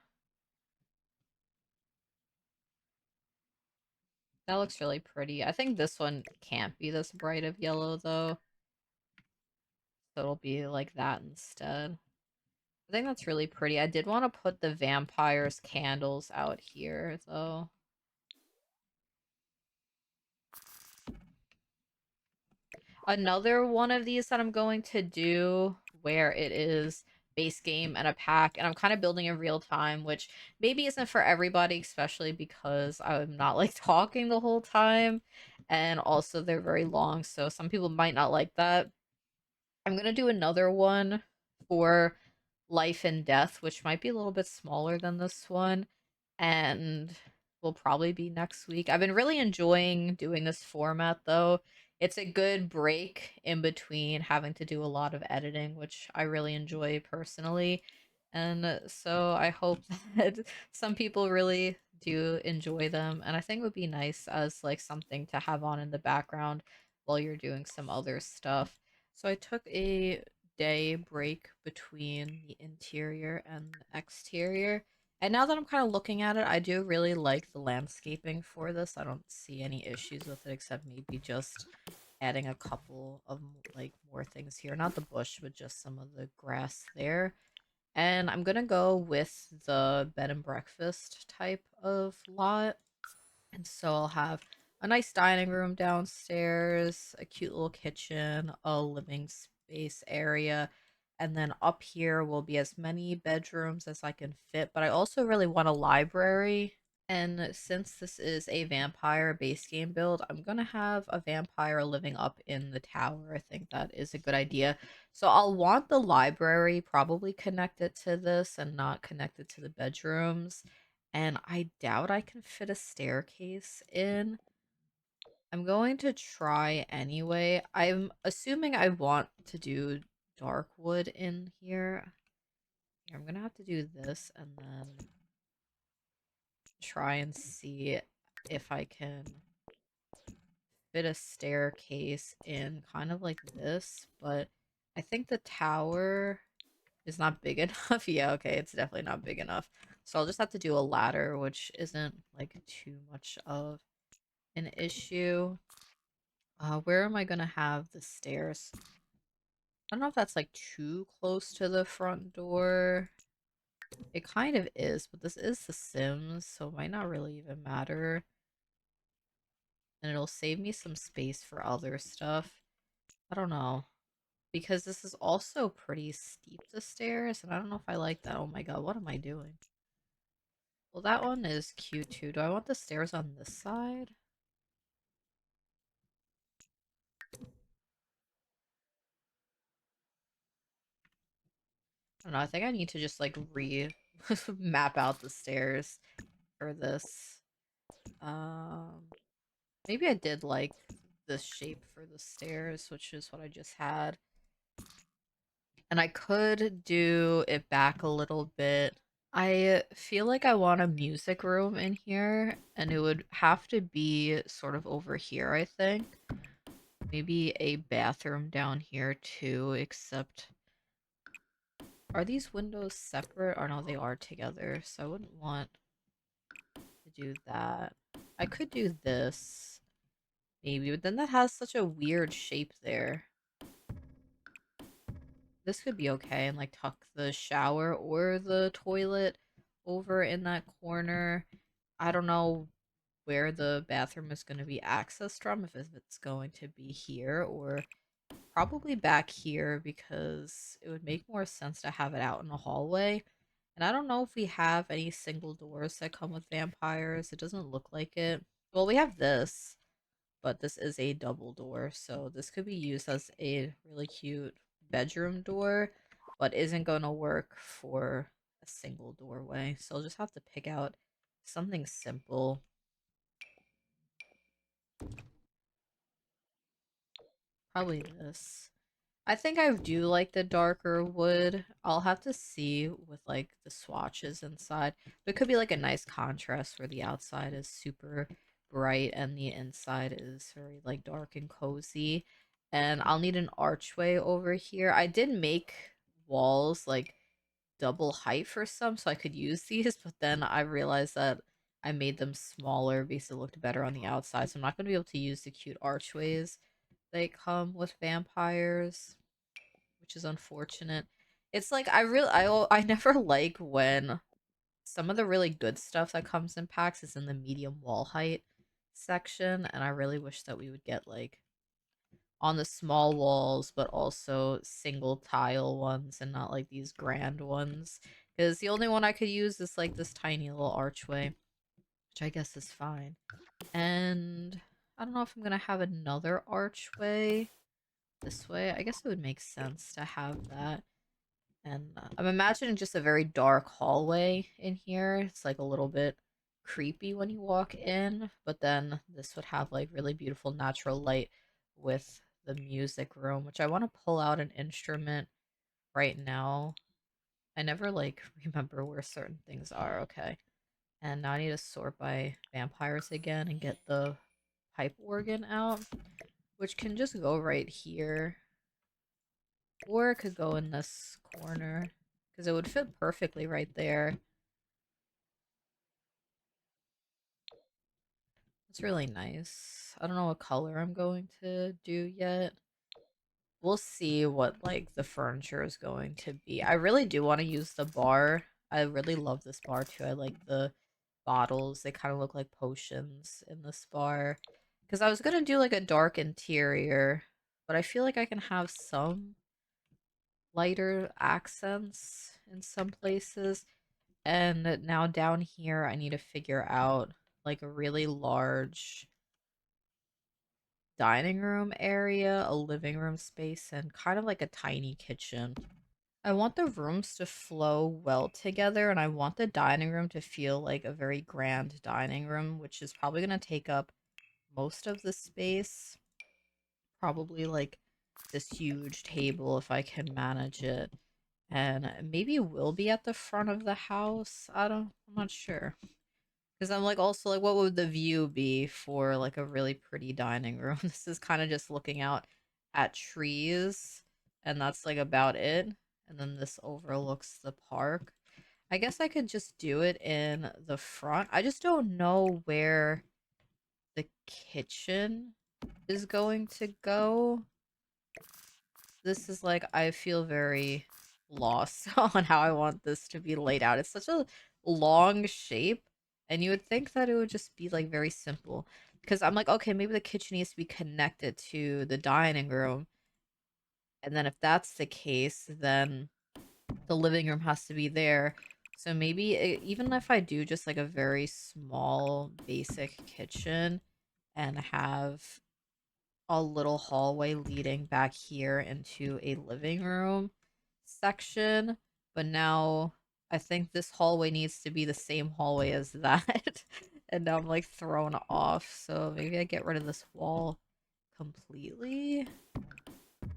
That looks really pretty. I think this one can't be this bright of yellow, though. So it'll be like that instead. I think that's really pretty. I did want to put the vampire's candles out here, though. Another one of these that I'm going to do where it is base game and a pack, and I'm kind of building in real time, which maybe isn't for everybody, especially because I'm not like talking the whole time, and also they're very long, so some people might not like that. I'm gonna do another one for life and death, which might be a little bit smaller than this one, and will probably be next week. I've been really enjoying doing this format though. It's a good break in between having to do a lot of editing, which I really enjoy personally. And so I hope that some people really do enjoy them. And I think it would be nice as like something to have on in the background while you're doing some other stuff. So I took a day break between the interior and the exterior. And now that I'm kind of looking at it, I do really like the landscaping for this. I don't see any issues with it except maybe just adding a couple of like more things here. Not the bush, but just some of the grass there. And I'm gonna go with the bed and breakfast type of lot. And so I'll have a nice dining room downstairs, a cute little kitchen, a living space area, and then up here will be as many bedrooms as I can fit. But I also really want a library. And since this is a vampire base game build, I'm gonna have a vampire living up in the tower. I think that is a good idea. So I'll want the library probably connected to this and not connected to the bedrooms. And I doubt I can fit a staircase in. I'm going to try anyway. I'm assuming I want to do dark wood in here. I'm gonna have to do this and then try and see if I can fit a staircase in kind of like this, but I think the tower is not big enough. Yeah, okay, it's definitely not big enough. So I'll just have to do a ladder, which isn't like too much of an issue. Where am I gonna have the stairs? I don't know if that's like too close to the front door. It kind of is, but this is The Sims, so it might not really even matter. And it'll save me some space for other stuff. I don't know. Because this is also pretty steep, the stairs, and I don't know if I like that. Oh my god, what am I doing? Well, that one is cute too. Do I want the stairs on this side? I don't know, I think I need to just like map out the stairs for this. Um, Maybe I did like this shape for the stairs, which is what I just had. And I could do it back a little bit. I feel like I want a music room in here, and it would have to be sort of over here, I think. Maybe a bathroom down here too, except are these windows separate? Or no, they are together, so I wouldn't want to do that. I could do this, maybe, but then that has such a weird shape there. This could be okay, and like tuck the shower or the toilet over in that corner. I don't know where the bathroom is going to be accessed from, if it's going to be here or probably back here, because it would make more sense to have it out in the hallway. And I don't know if we have any single doors that come with vampires. It doesn't look like it. Well, we have this, but this is a double door, so this could be used as a really cute bedroom door, but isn't going to work for a single doorway. So I'll just have to pick out something simple. Probably this. I think I do like the darker wood. I'll have to see with like the swatches inside. But it could be like a nice contrast where the outside is super bright and the inside is very like dark and cozy. And I'll need an archway over here. I did make walls like double height for some so I could use these, but then I realized that I made them smaller because it looked better on the outside. So I'm not going to be able to use the cute archways they come with vampires, which is unfortunate. It's like I never like when some of the really good stuff that comes in packs is in the medium wall height section, and I really wish that we would get like on the small walls, but also single tile ones and not like these grand ones. Because the only one I could use is like this tiny little archway, which I guess is fine. And I don't know if I'm gonna have another archway this way. I guess it would make sense to have that. And I'm imagining just a very dark hallway in here. It's like a little bit creepy when you walk in, but then this would have like really beautiful natural light with the music room, which I want to pull out an instrument right now. I never like remember where certain things are. Okay. And now I need to sort by vampires again and get the pipe organ out, which can just go right here. Or it could go in this corner, because it would fit perfectly right there. It's really nice. I don't know what color I'm going to do yet. We'll see what like the furniture is going to be. I really do want to use the bar. I really love this bar too. I like the bottles. They kind of look like potions in this bar. Because I was gonna do like a dark interior, but I feel like I can have some lighter accents in some places. And now down here, I need to figure out like a really large dining room area, a living room space, and kind of like a tiny kitchen. I want the rooms to flow well together, and I want the dining room to feel like a very grand dining room, which is probably going to take up most of the space. Probably like this huge table if I can manage it. And maybe it will be at the front of the house. I'm not sure. Because I'm like, also, like, what would the view be for like a really pretty dining room? This is kind of just looking out at trees, and that's like about it. And then this overlooks the park. I guess I could just do it in the front. I just don't know where the kitchen is going to go. This is like, I feel very lost on how I want this to be laid out. It's such a long shape, and you would think that it would just be like very simple. Because I'm like, okay, maybe the kitchen needs to be connected to the dining room. And then if that's the case, then the living room has to be there. So maybe even if I do just like a very small basic kitchen and have a little hallway leading back here into a living room section, but now I think this hallway needs to be the same hallway as that. And now I'm like thrown off, so maybe I get rid of this wall completely.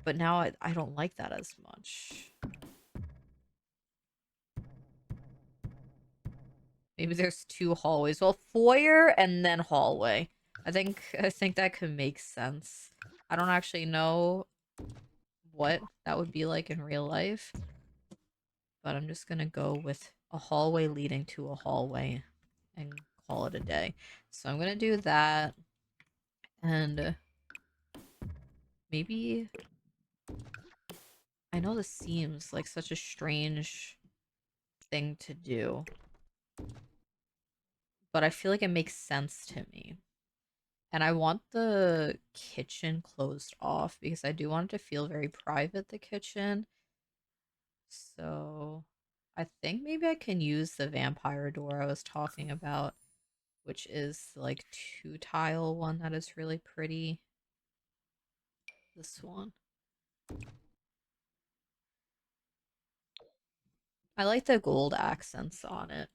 But now I don't like that as much. Maybe there's two hallways. Well, foyer and then hallway. I think that could make sense. I don't actually know what that would be like in real life, but I'm just gonna go with a hallway leading to a hallway and call it a day. So I'm gonna do that, and maybe I know this seems like such a strange thing to do, but I feel like it makes sense to me. And I want the kitchen closed off because I do want it to feel very private, the kitchen. So I think maybe I can use the vampire door I was talking about, which is like two tile one that is really pretty. This one. I like the gold accents on it.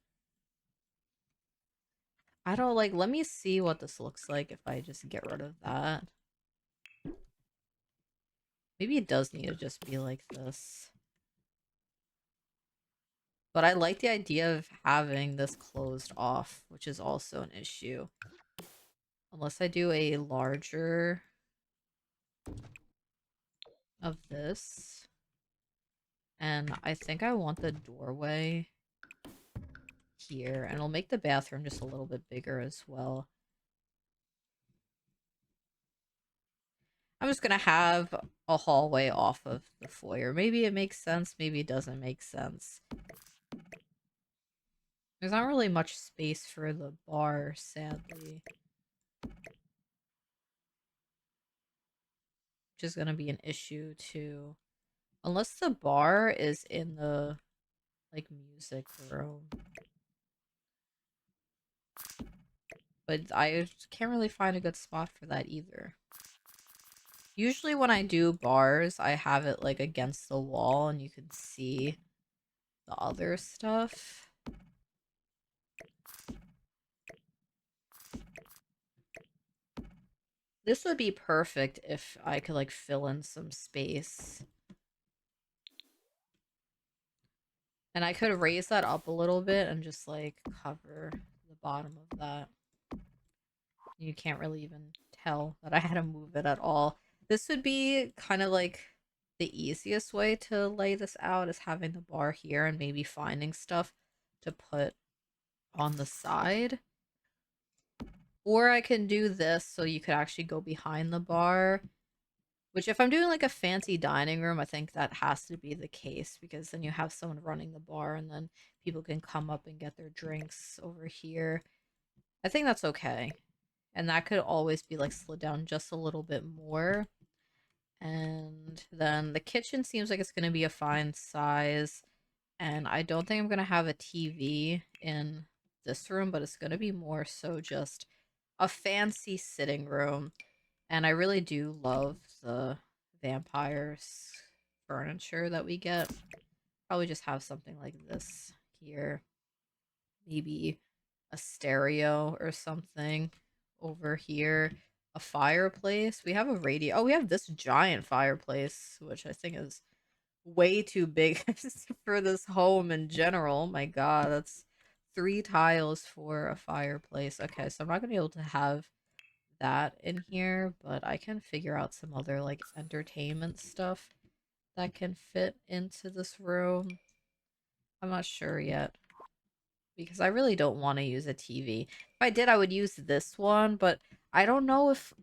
I don't like, let me see what this looks like if I just get rid of that. Maybe it does need to just be like this. But I like the idea of having this closed off, which is also an issue. Unless I do a larger of this. And I think I want the doorway here. And it'll make the bathroom just a little bit bigger as well. I'm just gonna have a hallway off of the foyer. Maybe it makes sense, maybe it doesn't make sense. There's not really much space for the bar, sadly. Which is gonna be an issue too. Unless the bar is in the like music room. But I can't really find a good spot for that either. Usually when I do bars, I have it like against the wall and you can see the other stuff. This would be perfect if I could like fill in some space. And I could raise that up a little bit and just like cover the bottom of that. You can't really even tell that I had to move it at all. This would be kind of like the easiest way to lay this out is having the bar here and maybe finding stuff to put on the side. Or I can do this so you could actually go behind the bar. Which, if I'm doing like a fancy dining room, I think that has to be the case because then you have someone running the bar and then people can come up and get their drinks over here. I think that's okay. And that could always be like slid down just a little bit more. And then the kitchen seems like it's going to be a fine size. And I don't think I'm going to have a TV in this room, but it's going to be more so just a fancy sitting room. And I really do love the vampires furniture that we get. Probably just have something like this here. Maybe a stereo or something over here. A fireplace. We have a radio. Oh, we have this giant fireplace, which I think is way too big for this home in general. Oh my god, that's 3 tiles for a fireplace. Okay, so I'm not gonna be able to have that in here, but I can figure out some other like entertainment stuff that can fit into this room. I'm not sure yet because I really don't want to use a TV. If I did, I would use this one, but I don't know if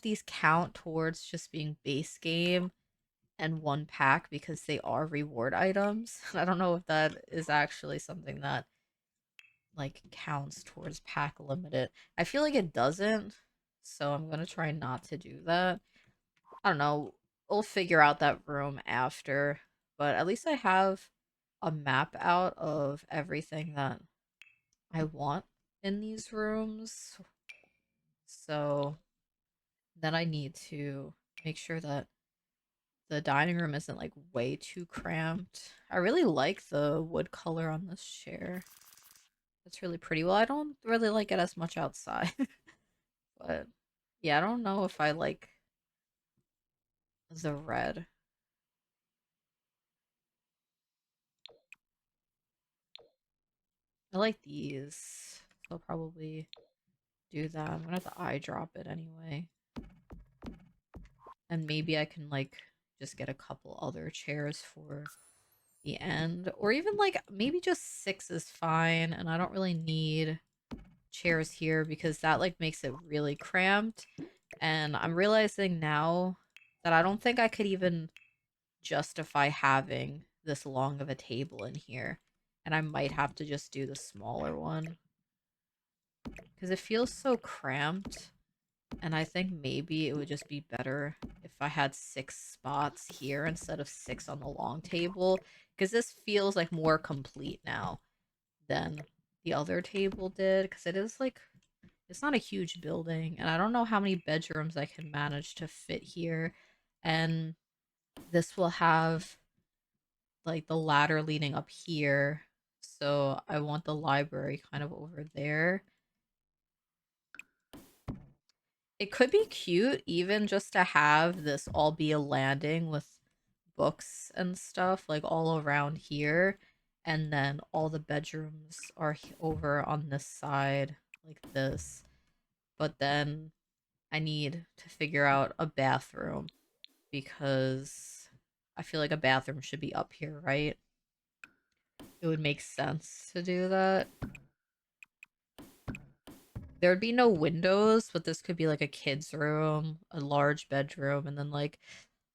these count towards just being base game and one pack because they are reward items. I don't know if that is actually something that like counts towards pack limited. I feel like it doesn't, so I'm gonna try not to do that. I don't know. We'll figure out that room after, but at least I have a map out of everything that I want in these rooms. So then I need to make sure that the dining room isn't like way too cramped. I really like the wood color on this chair. It's really pretty. Well, I don't really like it as much outside, but yeah, I don't know if I like the red. I like these. So I'll probably do that. I'm gonna have to eyedrop it anyway. And maybe I can like just get a couple other chairs for the end. Or even like maybe just 6 is fine and I don't really need chairs here because that like makes it really cramped. And I'm realizing now that I don't think I could even justify having this long of a table in here. And I might have to just do the smaller one. Because it feels so cramped. And I think maybe it would just be better if I had 6 spots here instead of 6 on the long table. Because this feels like more complete now than the other table did. Because it is like, it's not a huge building. And I don't know how many bedrooms I can manage to fit here. And this will have like the ladder leading up here. So I want the library kind of over there. It could be cute even just to have this all be a landing with books and stuff like all around here. And then all the bedrooms are over on this side like this. But then I need to figure out a bathroom because I feel like a bathroom should be up here, right? It would make sense to do that. There would be no windows, but this could be like a kid's room, a large bedroom, and then like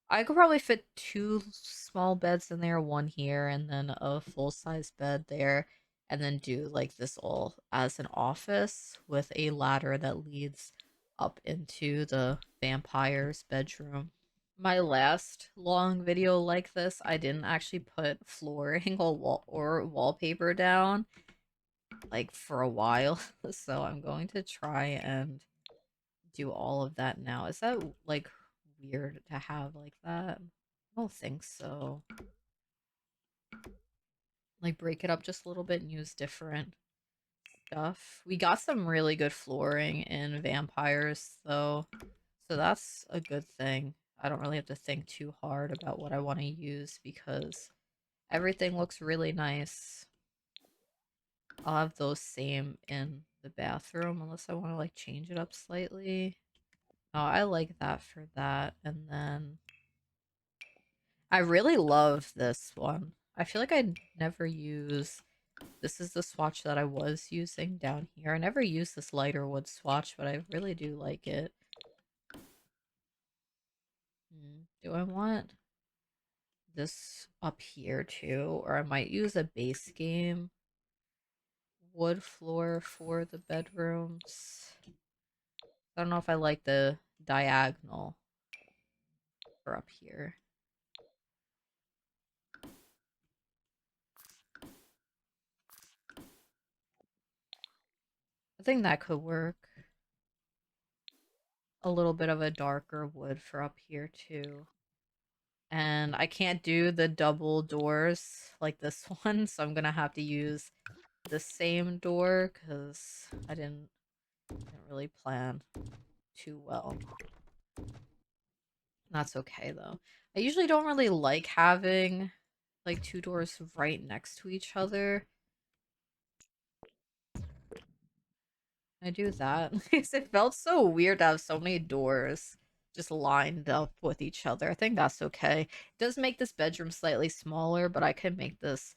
I could probably fit 2 small beds in there, one here, and then a full-size bed there, and then do like this all as an office with a ladder that leads up into the vampire's bedroom. My last long video like this, I didn't actually put flooring or wallpaper down like for a while, so I'm going to try and do all of that now. Is that like weird to have like that? I don't think so. Like break it up just a little bit and use different stuff. We got some really good flooring in vampires though, so that's a good thing. I don't really have to think too hard about what I want to use because everything looks really nice. I'll have those same in the bathroom unless I want to like change it up slightly. Oh, I like that for that. And then I really love this one. I feel like I never use This is the swatch that I was using down here. I never used this lighter wood swatch, but I really do like it. Do I want this up here too? Or I might use a base game wood floor for the bedrooms. I don't know if I like the diagonal for up here. I think that could work. A little bit of a darker wood for up here too. And I can't do the double doors like this one, so I'm gonna have to use the same door because I didn't really plan too well. That's okay though. I usually don't really like having like two doors right next to each other. I do that. It felt so weird to have so many doors just lined up with each other. I think that's okay. It does make this bedroom slightly smaller, but I could make this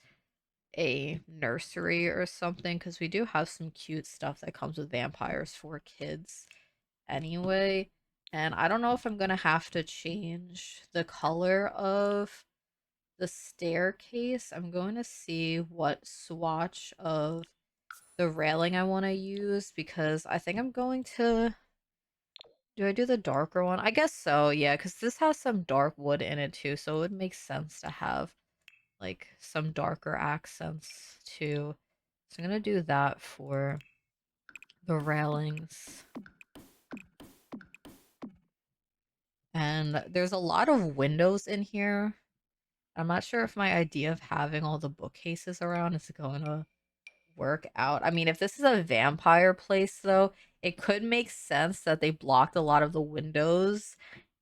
a nursery or something because we do have some cute stuff that comes with vampires for kids anyway. And I don't know if I'm gonna have to change the color of the staircase. I'm going to see what swatch of the railing I want to use because I think I'm going to. Do I do the darker one? I guess so, yeah, because this has some dark wood in it too, so it would make sense to have like some darker accents too. So I'm gonna do that for the railings. And there's a lot of windows in here. I'm not sure if my idea of having all the bookcases around is going to work out. I mean, if this is a vampire place, though, it could make sense that they blocked a lot of the windows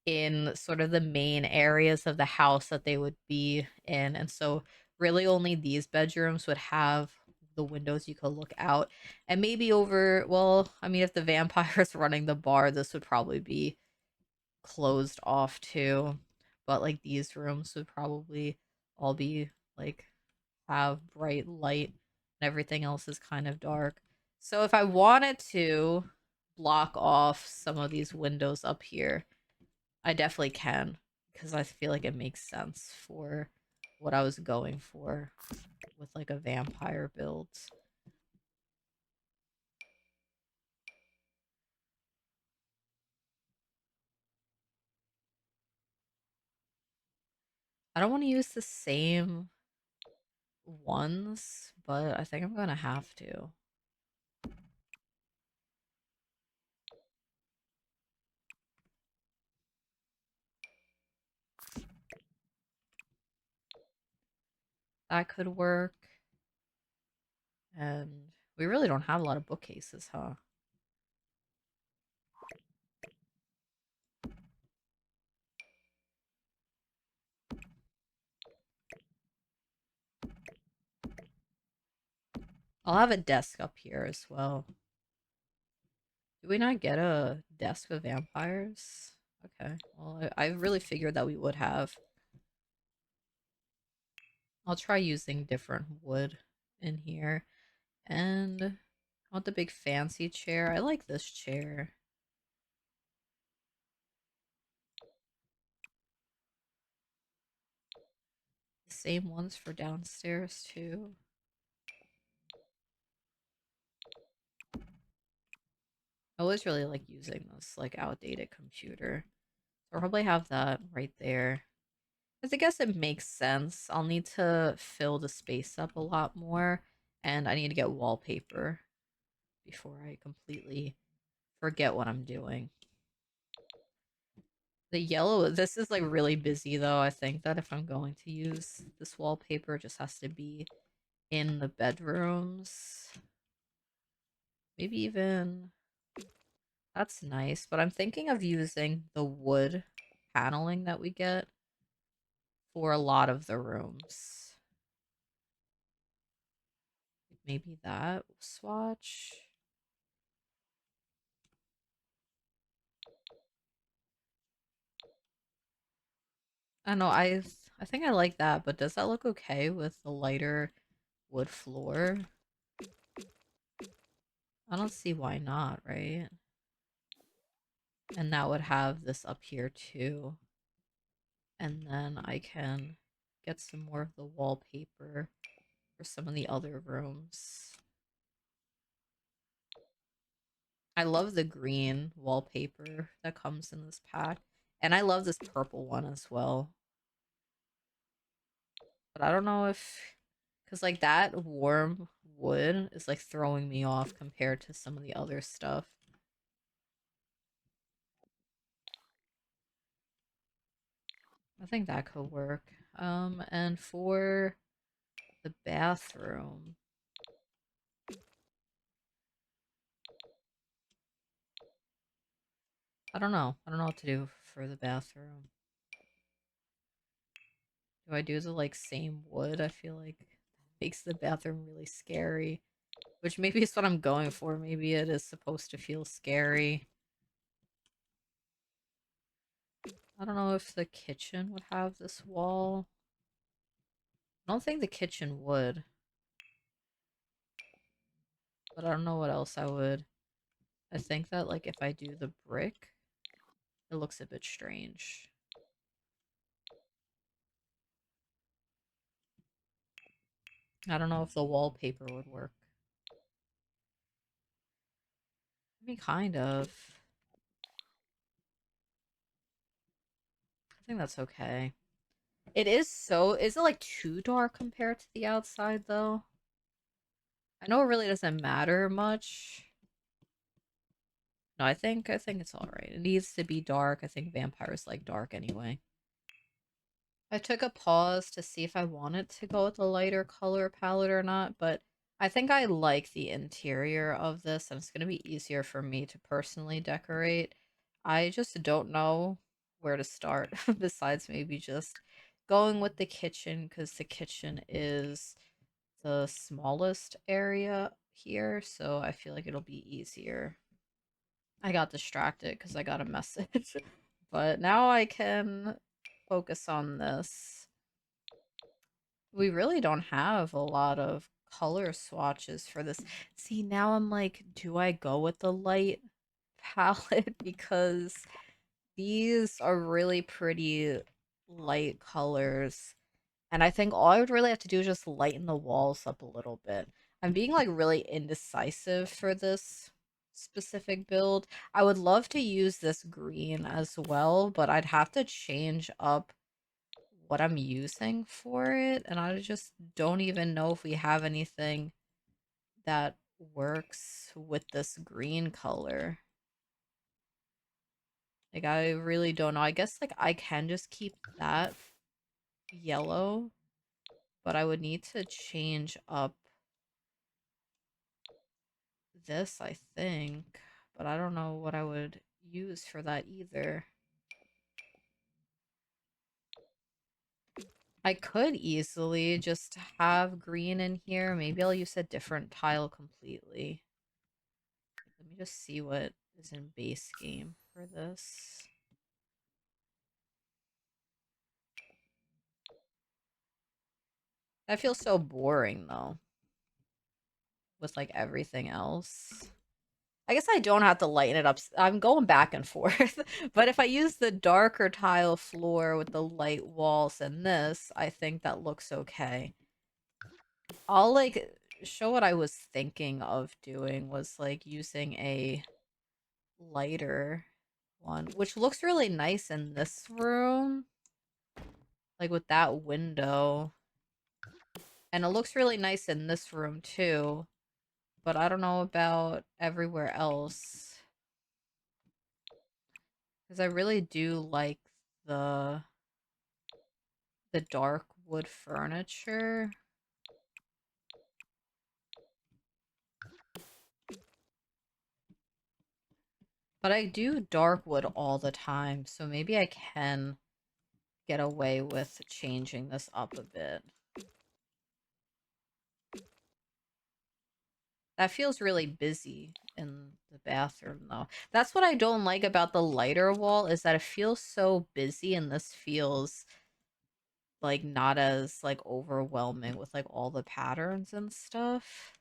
in sort of the main areas of the house that they would be in. And so, really, only these bedrooms would have the windows you could look out. And maybe over, well, I mean, if the vampire's running the bar, this would probably be closed off too. But like these rooms would probably all be like have bright light and everything else is kind of dark. So if I wanted to block off some of these windows up here, I definitely can because I feel like it makes sense for what I was going for with like a vampire build. I don't want to use the same ones, but I think I'm gonna have to. That could work. And we really don't have a lot of bookcases, huh? I'll have a desk up here as well. Did we not get a desk of vampires? Okay. Well, I really figured that we would have. I'll try using different wood in here. And I want the big fancy chair. I like this chair. The same ones for downstairs too. I always really like using this like outdated computer. So I'll probably have that right there. Because I guess it makes sense. I'll need to fill the space up a lot more, and I need to get wallpaper before I completely forget what I'm doing. The yellow, this is like really busy though. I think that if I'm going to use this wallpaper, it just has to be in the bedrooms. Maybe even that's nice, but I'm thinking of using the wood paneling that we get for a lot of the rooms. Maybe that swatch. I don't know. I think I like that, but does that look okay with the lighter wood floor. I don't see why not, right? And that would have this up here too. And then I can get some more of the wallpaper for some of the other rooms. I love the green wallpaper that comes in this pack. And I love this purple one as well. But I don't know if... Because, like, that warm wood is, like, throwing me off compared to some of the other stuff. I think that could work. And for the bathroom... I don't know. I don't know what to do for the bathroom. Do I do the, like, same wood? I feel like that makes the bathroom really scary. Which maybe is what I'm going for. Maybe it is supposed to feel scary. I don't know if the kitchen would have this wall. I don't think the kitchen would. But I don't know what else I would. I think that, like, if I do the brick, it looks a bit strange. I don't know if the wallpaper would work. I mean, kind of. I think that's okay. It is so... Is it, like, too dark compared to the outside, though? I know it really doesn't matter much. No, I think it's alright. It needs to be dark. I think vampires like dark anyway. I took a pause to see if I wanted to go with a lighter color palette or not, but I think I like the interior of this, and it's going to be easier for me to personally decorate. I just don't know where to start, besides maybe just going with the kitchen, because the kitchen is the smallest area here, so I feel like it'll be easier. I got distracted because I got a message, but now I can focus on this. We really don't have a lot of color swatches for this. See, now I'm like, do I go with the light palette? Because these are really pretty light colors. And I think all I would really have to do is just lighten the walls up a little bit. I'm being, like, really indecisive for this specific build. I would love to use this green as well, but I'd have to change up what I'm using for it, and I just don't even know if we have anything that works with this green color. Like, I really don't know. I guess, like, I can just keep that yellow, but I would need to change up this, I think. But I don't know what I would use for that either. I could easily just have green in here. Maybe I'll use a different tile completely. Let me just see what is in base game for this. That feels so boring, though, with, like, everything else. I guess I don't have to lighten it up. I'm going back and forth. But if I use the darker tile floor with the light walls and this, I think that looks okay. I'll, like, show what I was thinking of doing was, like, using a lighter one, which looks really nice in this room. Like, with that window. And it looks really nice in this room, too. But I don't know about everywhere else. Because I really do like the dark wood furniture. But I do dark wood all the time, so maybe I can get away with changing this up a bit. That feels really busy in the bathroom, though. That's what I don't like about the lighter wall, is that it feels so busy, and this feels like not as like overwhelming with like all the patterns and stuff.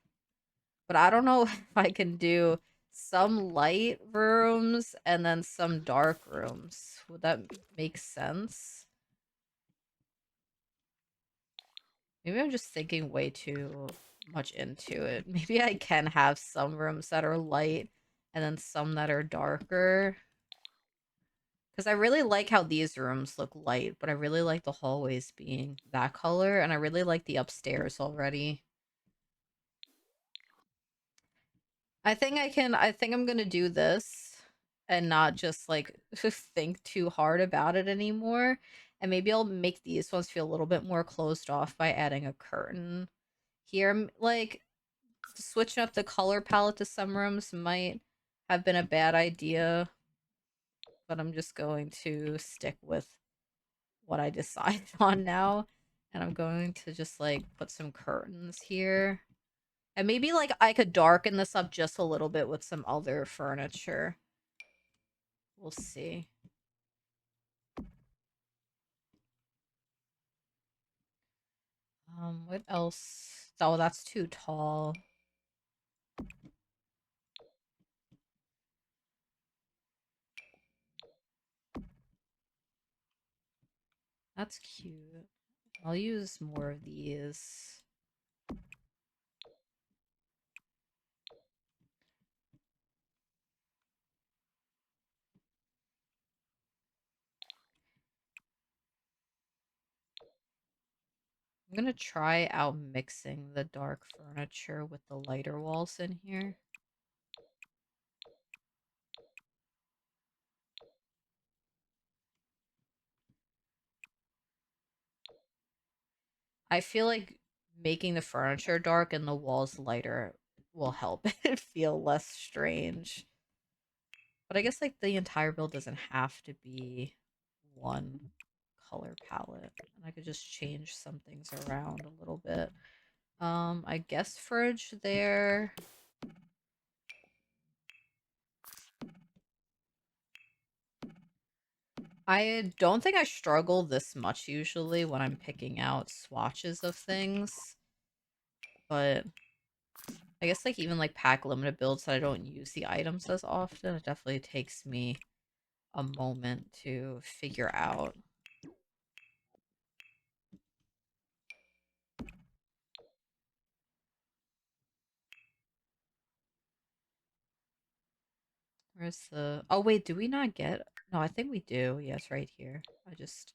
But I don't know if I can do some light rooms and then some dark rooms. Would that make sense? Maybe I'm just thinking way too much into it. Maybe I can have some rooms that are light and then some that are darker. Because I really like how these rooms look light, but I really like the hallways being that color, and I really like the upstairs already. I think I'm gonna do this and not just like think too hard about it anymore. And maybe I'll make these ones feel a little bit more closed off by adding a curtain here. Like switching up the color palette to some rooms might have been a bad idea, but I'm just going to stick with what I decide on now. And I'm going to just like put some curtains here. And maybe like I could darken this up just a little bit with some other furniture. We'll see. What else? Oh, that's too tall. That's cute. I'll use more of these. I'm gonna try out mixing the dark furniture with the lighter walls in here. I feel like making the furniture dark and the walls lighter will help it feel less strange. But I guess like the entire build doesn't have to be one color palette. And I could just change some things around a little bit. I guess fridge there. I don't think I struggle this much usually when I'm picking out swatches of things. But I guess like even like pack limited builds that I don't use the items as often, it definitely takes me a moment to figure out. Where's the... Oh, wait, do we not get... No, I think we do. Yes, right here. I just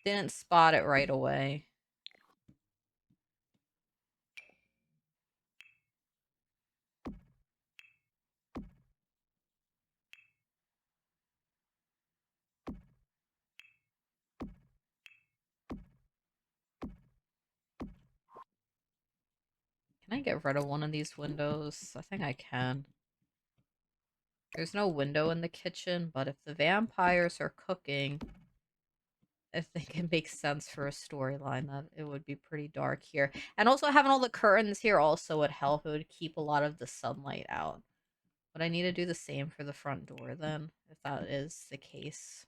didn't spot it right away. Can I get rid of one of these windows? I think I can. There's no window in the kitchen, but if the vampires are cooking, I think it makes sense for a storyline that it would be pretty dark here. And also having all the curtains here also would help. It would keep a lot of the sunlight out. But I need to do the same for the front door then, if that is the case.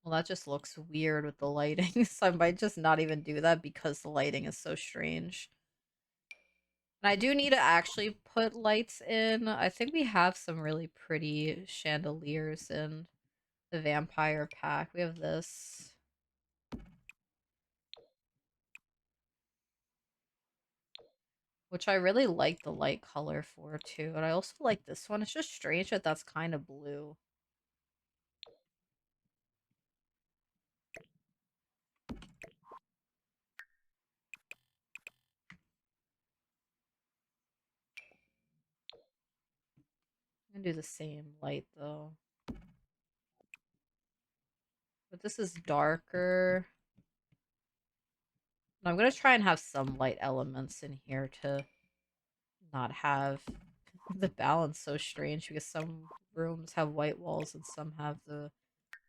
Well, that just looks weird with the lighting, so I might just not even do that because the lighting is so strange. And I do need to actually put lights in. I think we have some really pretty chandeliers in the vampire pack. We have this. Which I really like the light color for too. And I also like this one. It's just strange that that's kind of blue. I'm gonna do the same light though. But this is darker. I'm gonna try and have some light elements in here to not have the balance so strange because some rooms have white walls and some have the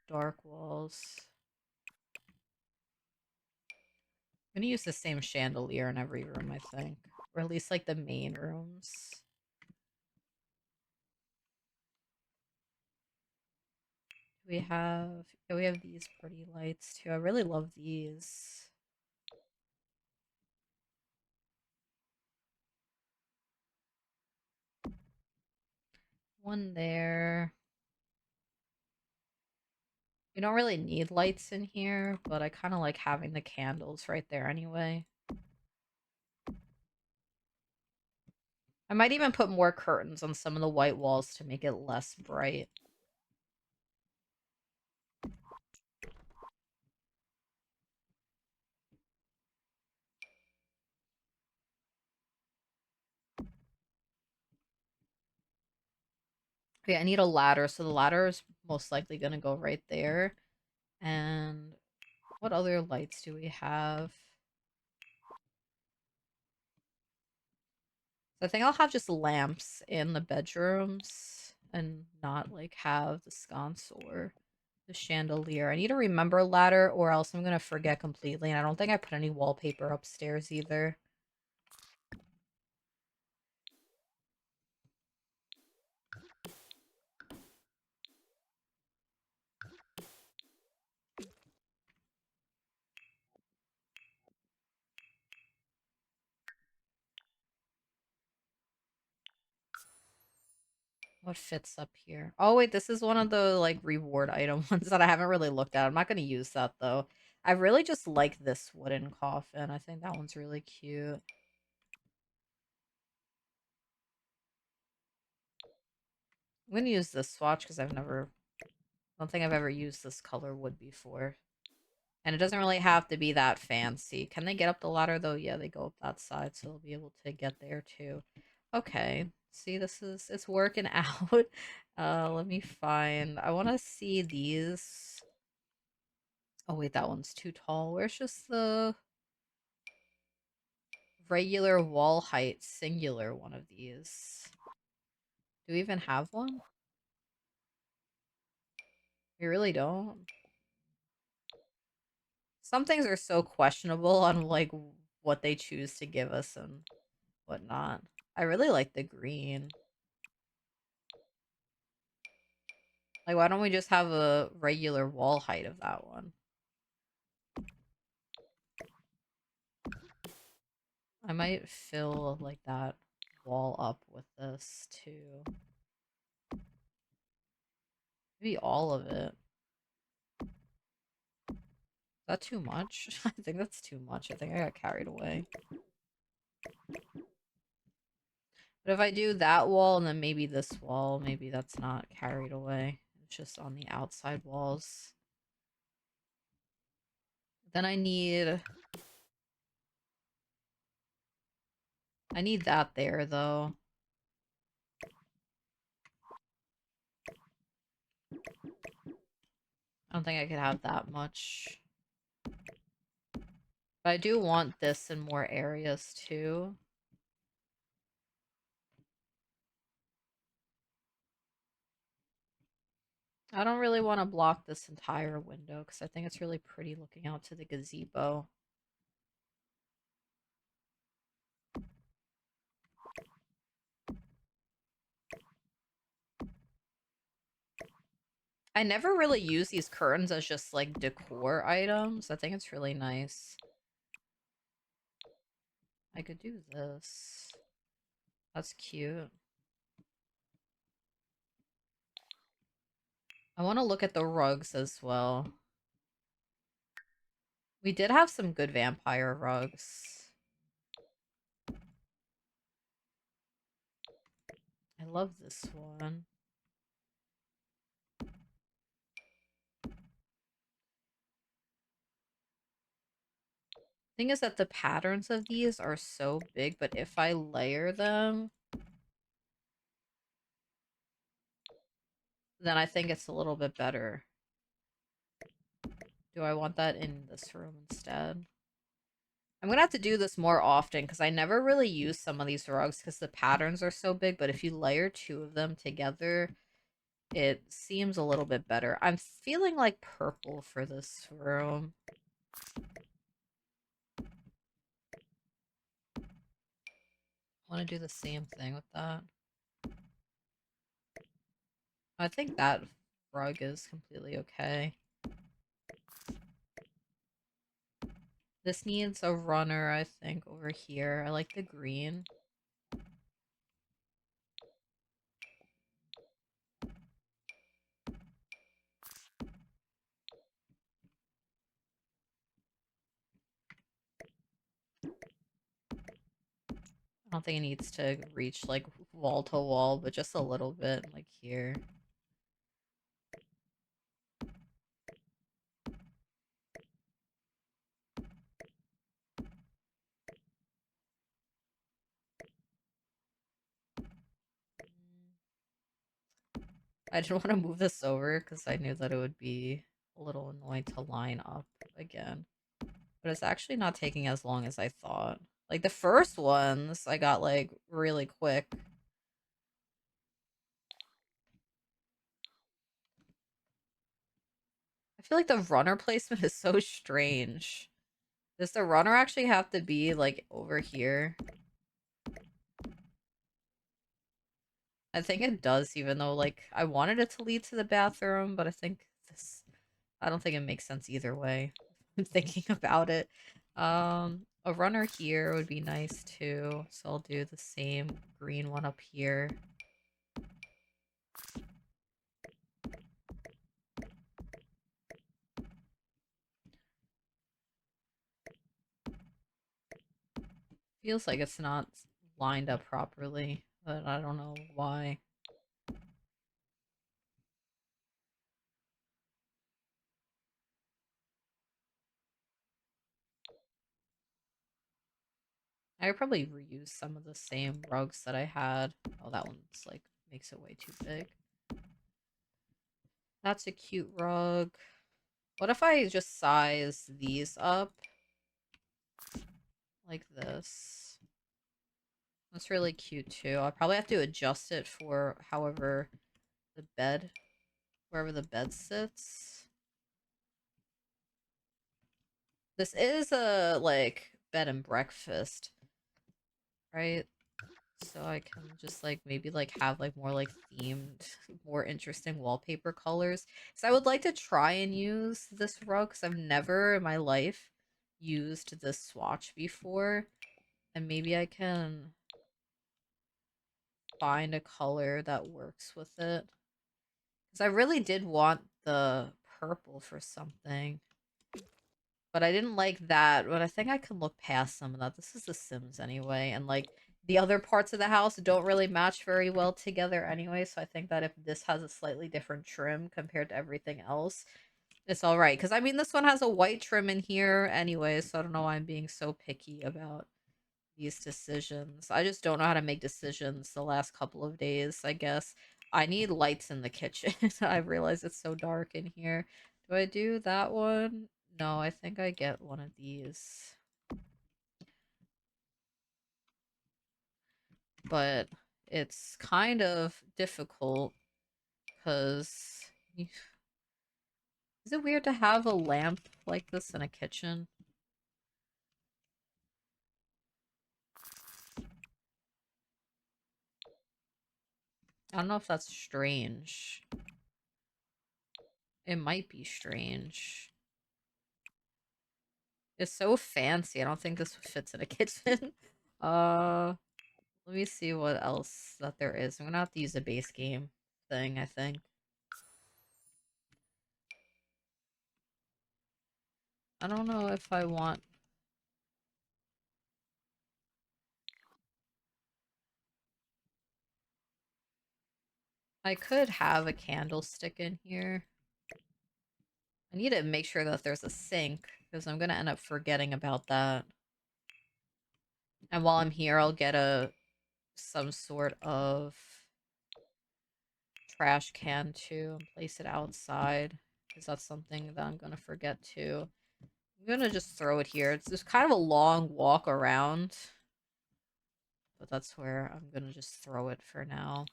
dark walls. I'm gonna use the same chandelier in every room, I think. Or at least like the main rooms. We have yeah, we have these pretty lights too. I really love these. One there. We don't really need lights in here, but I kind of like having the candles right there anyway. I might even put more curtains on some of the white walls to make it less bright. Okay, I need a ladder, so the ladder is most likely going to go right there. And what other lights do we have? So I think I'll have just lamps in the bedrooms and not like have the sconce or the chandelier. I need to remember ladder or else I'm going to forget completely. And I don't think I put any wallpaper upstairs either. What fits up here? Oh, wait, this is one of the, like, reward item ones that I haven't really looked at. I'm not going to use that, though. I really just like this wooden coffin. I think that one's really cute. I'm going to use this swatch because I don't think I've ever used this color wood before. And it doesn't really have to be that fancy. Can they get up the ladder, though? Yeah, they go up that side, so they'll be able to get there, too. Okay. See, it's working out. Let me find, I want to see these. Oh wait, that one's too tall. Where's just the regular wall height singular one of these? Do we even have one? We really don't. Some things are so questionable on like what they choose to give us and whatnot. I really like the green. Like, why don't we just have a regular wall height of that one? I might fill like that wall up with this too. Maybe all of it. Is that too much? I think that's too much. I think I got carried away. But if I do that wall and then maybe this wall, maybe that's not carried away. It's just on the outside walls. Then I need that there though. I don't think I could have that much. But I do want this in more areas too. I don't really want to block this entire window because I think it's really pretty looking out to the gazebo. I never really use these curtains as just like decor items. I think it's really nice. I could do this. That's cute. I want to look at the rugs as well. We did have some good vampire rugs. I love this one. Thing is that the patterns of these are so big, but if I layer them, then I think it's a little bit better. Do I want that in this room instead? I'm gonna have to do this more often because I never really use some of these rugs because the patterns are so big, but if you layer two of them together, it seems a little bit better. I'm feeling like purple for this room. I want to do the same thing with that. I think that rug is completely okay. This needs a runner, I think, over here. I like the green. I don't think it needs to reach like wall to wall, but just a little bit, like here. I didn't want to move this over because I knew that it would be a little annoying to line up again. But it's actually not taking as long as I thought. Like the first ones, I got like really quick. I feel like the runner placement is so strange. Does the runner actually have to be like over here? I think it does, even though like I wanted it to lead to the bathroom, but I think this I don't think it makes sense either way. I'm thinking about it. A runner here would be nice too, so I'll do the same green one up here. Feels like it's not lined up properly, but I don't know why. I could probably reuse some of the same rugs that I had. Oh, that one's like makes it way too big. That's a cute rug. What if I just size these up like this? That's really cute too. I'll probably have to adjust it for however the bed, wherever the bed sits. This is a like bed and breakfast, right? So I can just like maybe like have like more like themed, more interesting wallpaper colors. So I would like to try and use this rug because I've never in my life used this swatch before. And maybe I can find a color that works with it. Because I really did want the purple for something. But I didn't like that. But I think I can look past some of that. This is The Sims anyway. And like the other parts of the house don't really match very well together anyway. So I think that if this has a slightly different trim compared to everything else, it's alright. Because I mean, this one has a white trim in here anyway. So I don't know why I'm being so picky about these decisions. I just don't know how to make decisions the last couple of days, I guess. I need lights in the kitchen. I realize it's so dark in here. Do I do that one? No, I think I get one of these. But it's kind of difficult because is it weird to have a lamp like this in a kitchen? I don't know if that's strange. It might be strange. It's so fancy. I don't think this fits in a kitchen. uh, Let me see what else that there is. I'm gonna have to use a base game thing, I think. I don't know if I want... I could have a candlestick in here. I need to make sure that there's a sink, because I'm gonna end up forgetting about that. And while I'm here, I'll get some sort of trash can too and place it outside, because that's something that I'm gonna forget too. I'm gonna just throw it here. It's just kind of a long walk around, but that's where I'm gonna just throw it for now.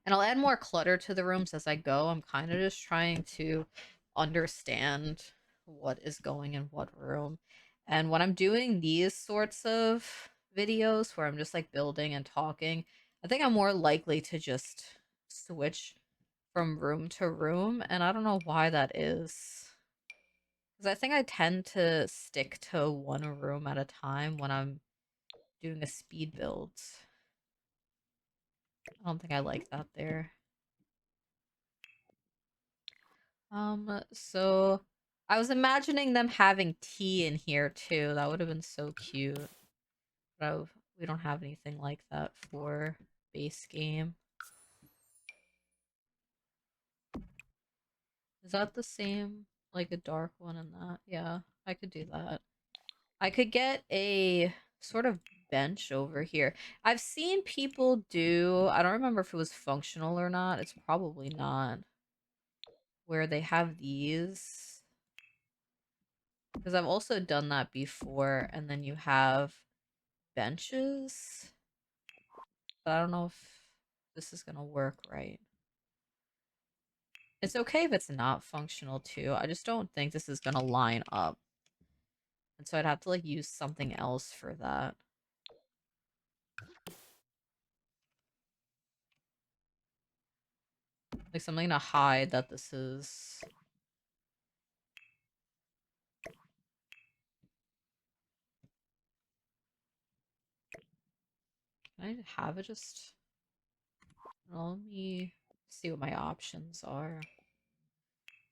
And I'll add more clutter to the rooms as I go. I'm kind of just trying to understand what is going in what room. And when I'm doing these sorts of videos where I'm just like building and talking, I think I'm more likely to just switch from room to room, and I don't know why that is. Because I think I tend to stick to one room at a time when I'm doing a speed build. I don't think I like that there. So I was imagining them having tea in here too. That would have been so cute. But we don't have anything like that for base game. Is that the same, like a dark one in that? Yeah, I could do that. I could get a sort of bench over here. I've seen people do, I don't remember if it was functional or not. It's probably not. Where they have these. Because I've also done that before, and then you have benches. But I don't know if this is gonna work right. It's okay if it's not functional too. I just don't think this is gonna line up. And so I'd have to like use something else for that. Like something to hide that this is. Can I have it just. Well, let me see what my options are.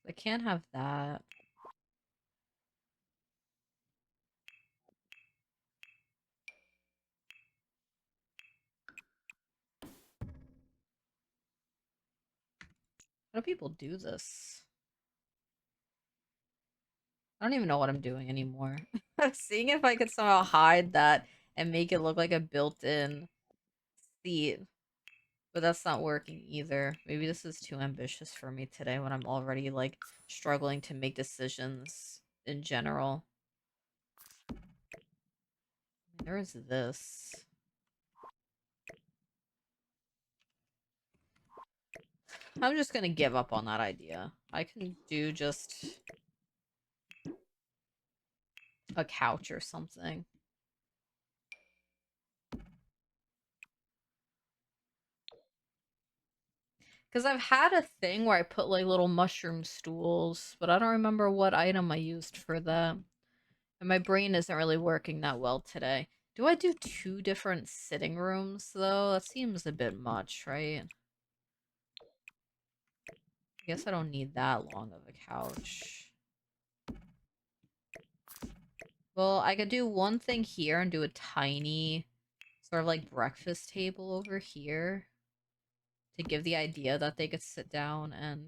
I can't have that. How do people do this? I don't even know what I'm doing anymore. I'm seeing if I could somehow hide that and make it look like a built-in seat. But that's not working either. Maybe this is too ambitious for me today when I'm already like struggling to make decisions in general. There is this. I'm just gonna give up on that idea. I can do just a couch or something. Because I've had a thing where I put like little mushroom stools, but I don't remember what item I used for that. And my brain isn't really working that well today. Do I do 2 different sitting rooms though? That seems a bit much, right? I guess I don't need that long of a couch. Well, I could do one thing here and do a tiny sort of like breakfast table over here to give the idea that they could sit down and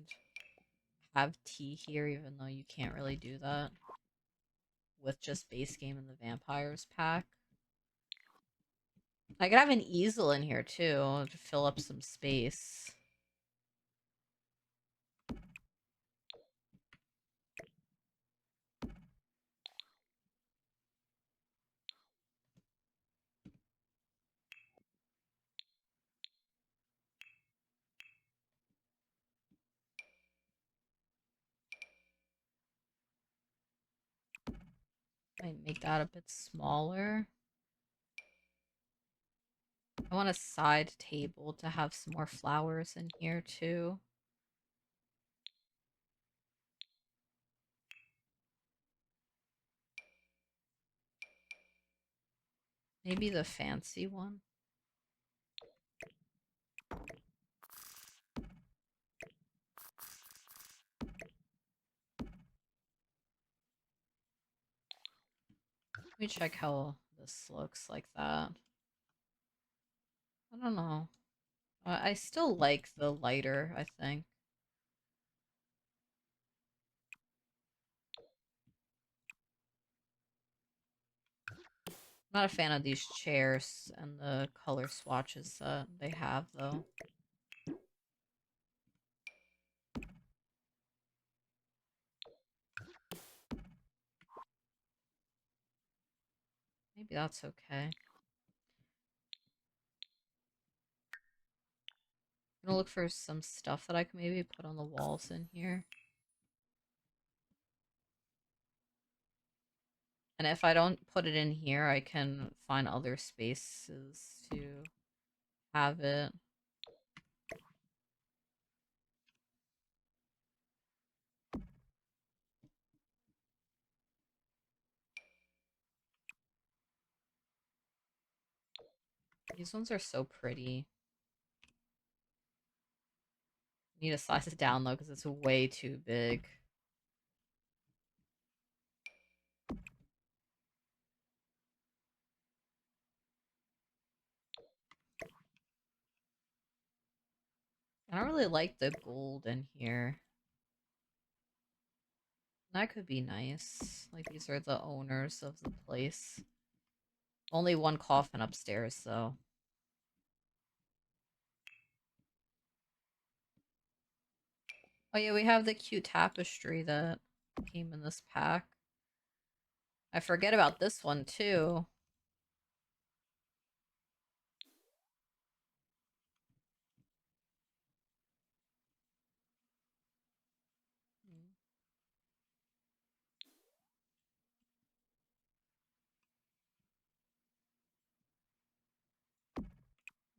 have tea here, even though you can't really do that with just base game and the vampires pack. I could have an easel in here too to fill up some space. Might make that a bit smaller. I want a side table to have some more flowers in here too. Maybe the fancy one. Let me check how this looks like that. I don't know. I still like the lighter, I think. I'm not a fan of these chairs and the color swatches that they have, though. Maybe that's okay. I'm gonna look for some stuff that I can maybe put on the walls in here. And if I don't put it in here, I can find other spaces to have it. These ones are so pretty. Need to size it down though, because it's way too big. I don't really like the gold in here. That could be nice. Like, these are the owners of the place. Only one coffin upstairs, though. Oh yeah, we have the cute tapestry that came in this pack. I forget about this one, too.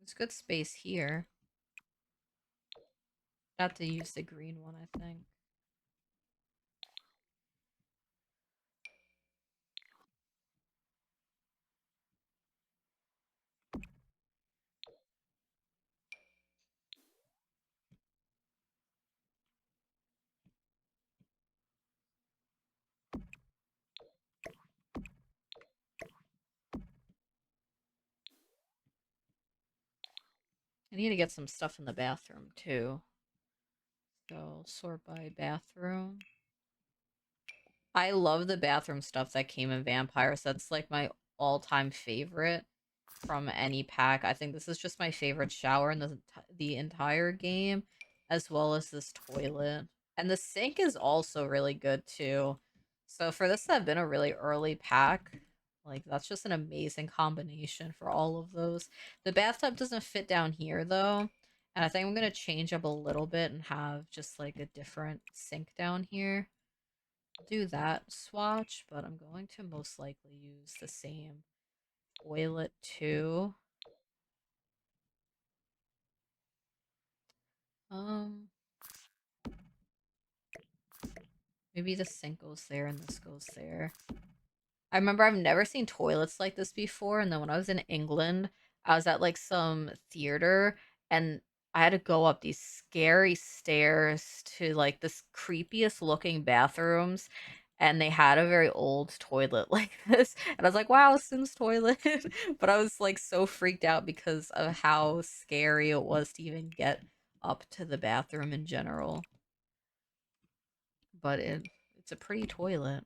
There's good space here. Got to use the green one, I think. I need to get some stuff in the bathroom, too. So, sort by bathroom. I love the bathroom stuff that came in Vampires. That's like my all-time favorite from any pack. I think this is just my favorite shower in the entire game, as well as this toilet. And the sink is also really good too. So for this to have been a really early pack, like that's just an amazing combination for all of those. The bathtub doesn't fit down here though. And I think I'm going to change up a little bit and have just like a different sink down here. I'll do that swatch, but I'm going to most likely use the same toilet too. Um, maybe the sink goes there and this goes there. I remember I've never seen toilets like this before, and then when I was in England, I was at like some theater and I had to go up these scary stairs to like this creepiest looking bathrooms, and they had a very old toilet like this. And I was like, wow, Sims toilet. But I was like so freaked out because of how scary it was to even get up to the bathroom in general. But it's a pretty toilet.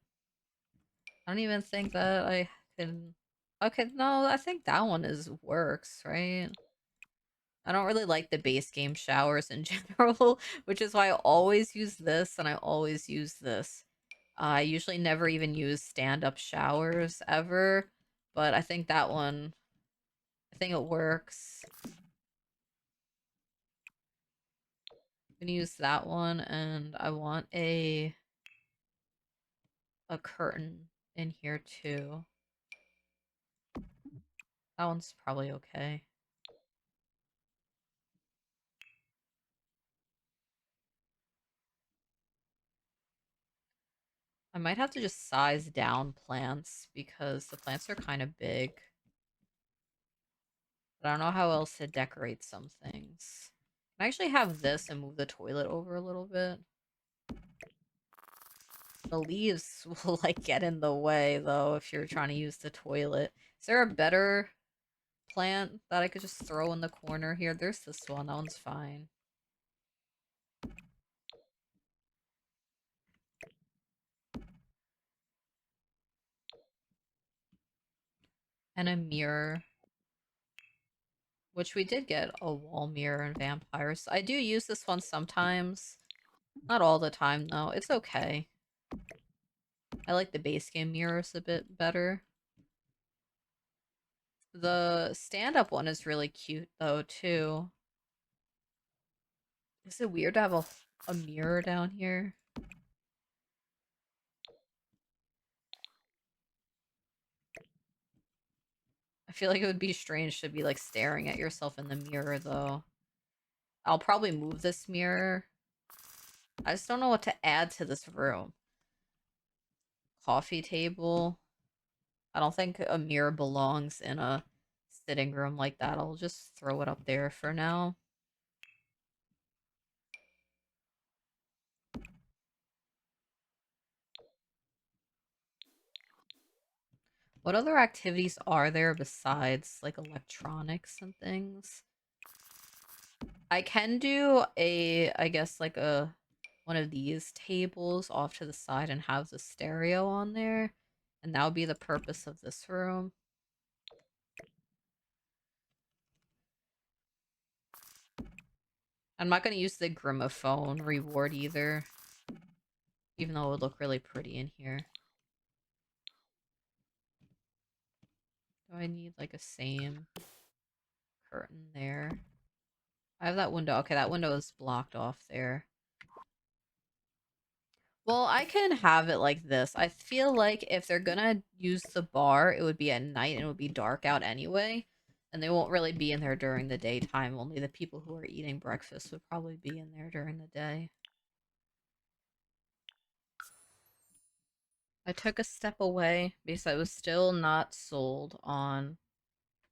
I don't even think that I can. Okay, no, I think that one is works, right? I don't really like the base game showers in general, which is why I always use this and I always use this. I usually never even use stand-up showers ever, but I think that one, I think it works. I'm gonna use that one, and I want a curtain in here too. That one's probably okay. I might have to just size down plants because the plants are kind of big. But I don't know how else to decorate some things. I actually have this and move the toilet over a little bit. The leaves will like get in the way though if you're trying to use the toilet. Is there a better plant that I could just throw in the corner here? There's this one. That one's fine. And a mirror. Which we did get a wall mirror in Vampires. I do use this one sometimes. Not all the time, though. It's okay. I like the base game mirrors a bit better. The stand-up one is really cute, though, too. Is it weird to have a mirror down here? I feel like it would be strange to be, like, staring at yourself in the mirror, though. I'll probably move this mirror. I just don't know what to add to this room. Coffee table. I don't think a mirror belongs in a sitting room like that. I'll just throw it up there for now. What other activities are there besides like electronics and things? I can do I guess like one of these tables off to the side and have the stereo on there. And that would be the purpose of this room. I'm not going to use the gramophone reward either. Even though it would look really pretty in here. Do I need like a same curtain there? I have that window. Okay, that window is blocked off there. Well, I can have it like this. I feel like if they're gonna use the bar, it would be at night and it would be dark out anyway. And they won't really be in there during the daytime. Only the people who are eating breakfast would probably be in there during the day. I took a step away because I was still not sold on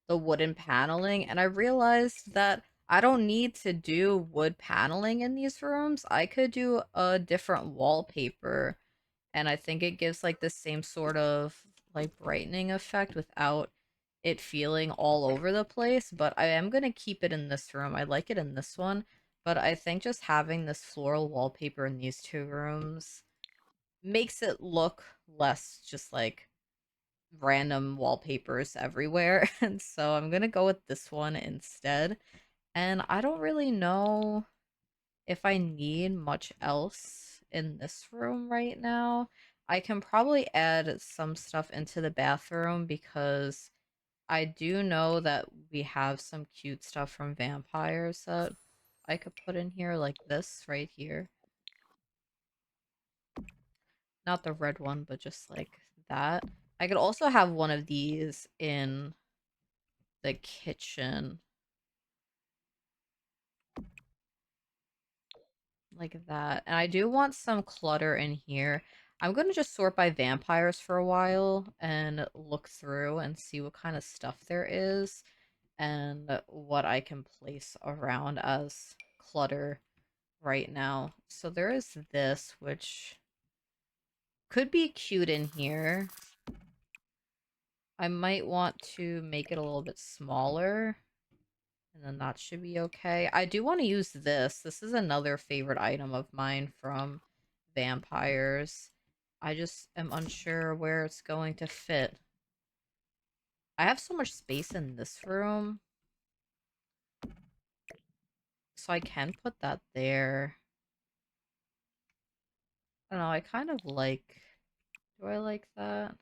the wooden paneling, and I realized that I don't need to do wood paneling in these rooms. I could do a different wallpaper, and I think it gives like the same sort of like brightening effect without it feeling all over the place. But I am gonna keep it in this room. I like it in this one, but I think just having this floral wallpaper in these two rooms makes it look less just like random wallpapers everywhere. And so I'm gonna go with this one instead. And I don't really know if I need much else in this room right now. I can probably add some stuff into the bathroom because I do know that we have some cute stuff from vampires that I could put in here, like this right here. Not the red one, but just like that. I could also have one of these in the kitchen. Like that. And I do want some clutter in here. I'm going to just sort by vampires for a while and look through and see what kind of stuff there is and what I can place around as clutter right now. So there is this, which could be cute in here. I might want to make it a little bit smaller. And then that should be okay. I do want to use this. This is another favorite item of mine from vampires. I just am unsure where it's going to fit. I have so much space in this room. So I can put that there. I don't know, I kind of like... Do I like that?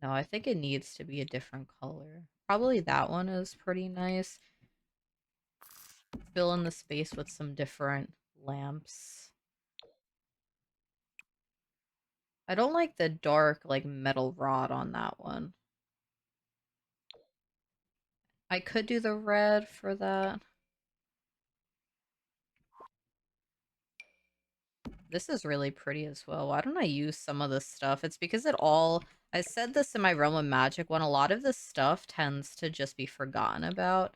No, I think it needs to be a different color. Probably that one is pretty nice. Fill in the space with some different lamps. I don't like the dark, like, metal rod on that one. I could do the red for that. This is really pretty as well. Why don't I use some of this stuff? It's because it all... I said this in my Realm of Magic one. A lot of this stuff tends to just be forgotten about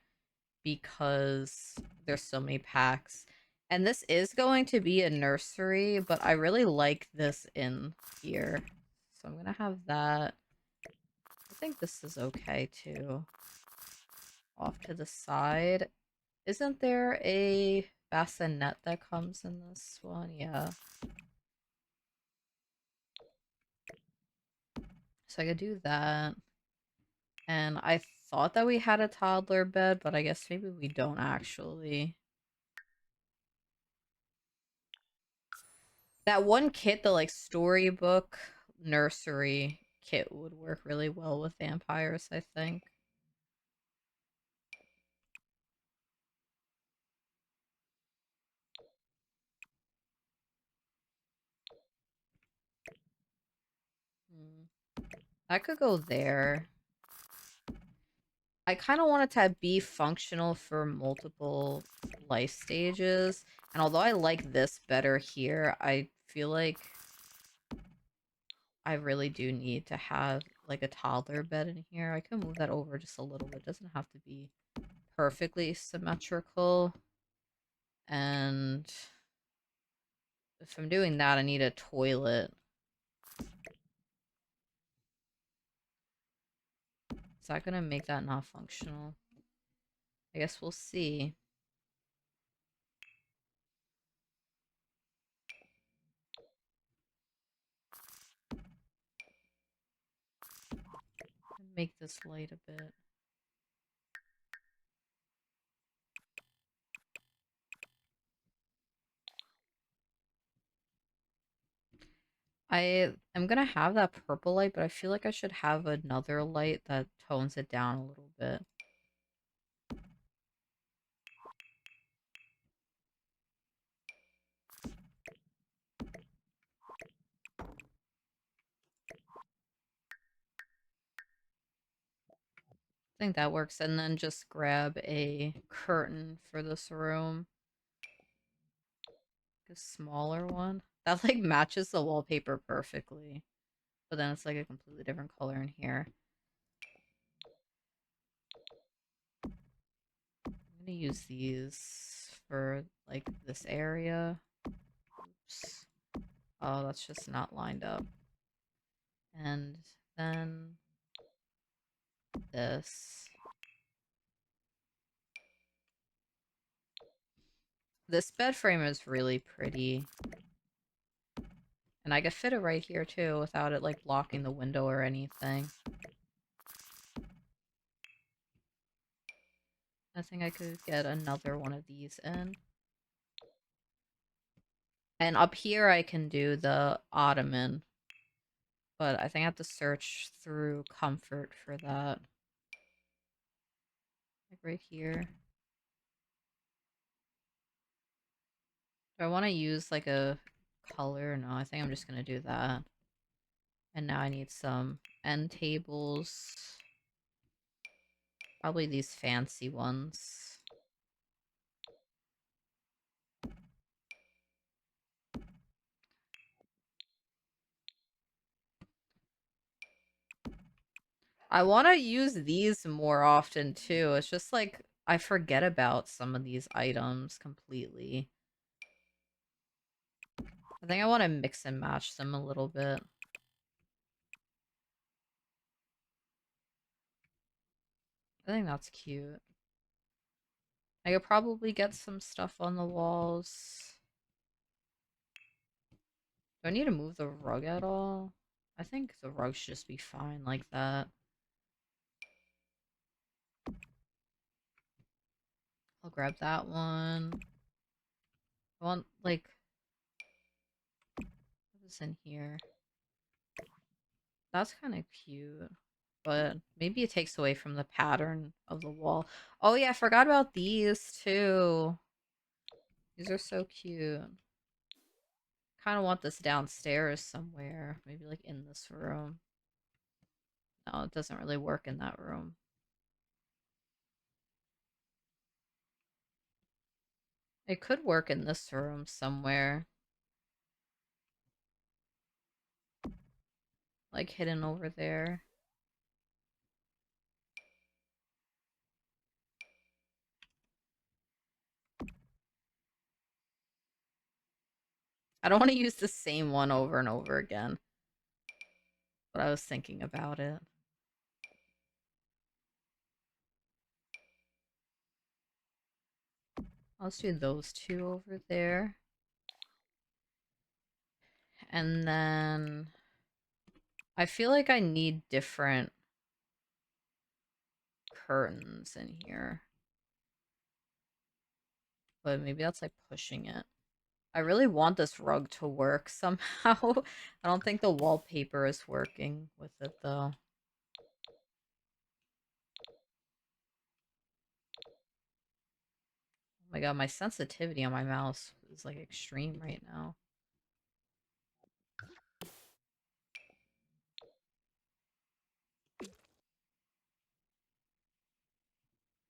because there's so many packs. And this is going to be a nursery, but I really like this in here. So I'm gonna have that. I think this is okay too. Off to the side. Isn't there a bassinet that comes in this one? Yeah. So I could do that. And I thought that we had a toddler bed, but I guess maybe we don't actually. That one kit, the like storybook nursery kit would work really well with vampires, I think. Hmm. I could go there. I kind of want it to be functional for multiple life stages. And although I like this better here, I feel like I really do need to have like a toddler bed in here. I can move that over just a little bit. It doesn't have to be perfectly symmetrical. And if I'm doing that, I need a toilet. Is that gonna make that not functional? I guess we'll see. Make this light a bit. I am gonna have that purple light, but I feel like I should have another light that tones it down a little bit. I think that works. And then just grab a curtain for this room. A smaller one. That like matches the wallpaper perfectly. But then it's like a completely different color in here. I'm gonna use these for like this area. Oops. Oh, that's just not lined up. And then this. This bed frame is really pretty. And I could fit it right here too without it like blocking the window or anything. I think I could get another one of these in. And up here I can do the ottoman. But I think I have to search through comfort for that. Like right here. Do I want to use like a color? No, I think I'm just going to do that. And now I need some end tables. Probably these fancy ones. I want to use these more often too. It's just like I forget about some of these items completely. I think I want to mix and match them a little bit. I think that's cute. I could probably get some stuff on the walls. Do I need to move the rug at all? I think the rug should just be fine like that. I'll grab that one. I want, like, what is in here? That's kind of cute. But maybe it takes away from the pattern of the wall. Oh yeah, I forgot about these too. These are so cute. Kind of want this downstairs somewhere. Maybe like in this room. No, it doesn't really work in that room. It could work in this room somewhere. Like hidden over there. I don't want to use the same one over and over again. But I was thinking about it. Let's do those two over there. And then I feel like I need different curtains in here. But maybe that's like pushing it. I really want this rug to work somehow. I don't think the wallpaper is working with it though. Oh my god, my sensitivity on my mouse is like extreme right now.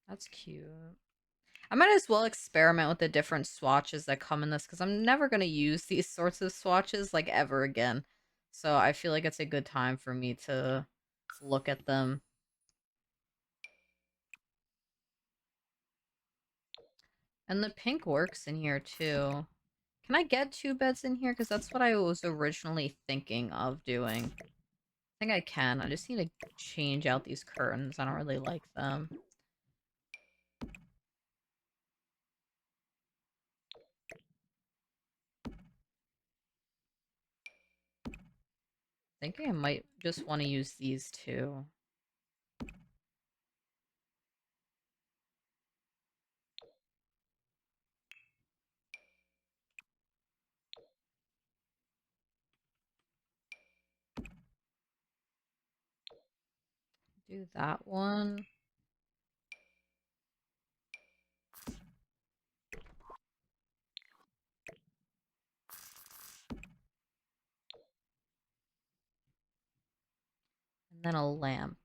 That's cute. I might as well experiment with the different swatches that come in this because I'm never going to use these sorts of swatches like ever again. So I feel like it's a good time for me to look at them. And the pink works in here too. Can I get 2 beds in here? Because that's what I was originally thinking of doing. I think I can. I just need to change out these curtains. I don't really like them. I think I might just want to use these two. Do that one. And then a lamp.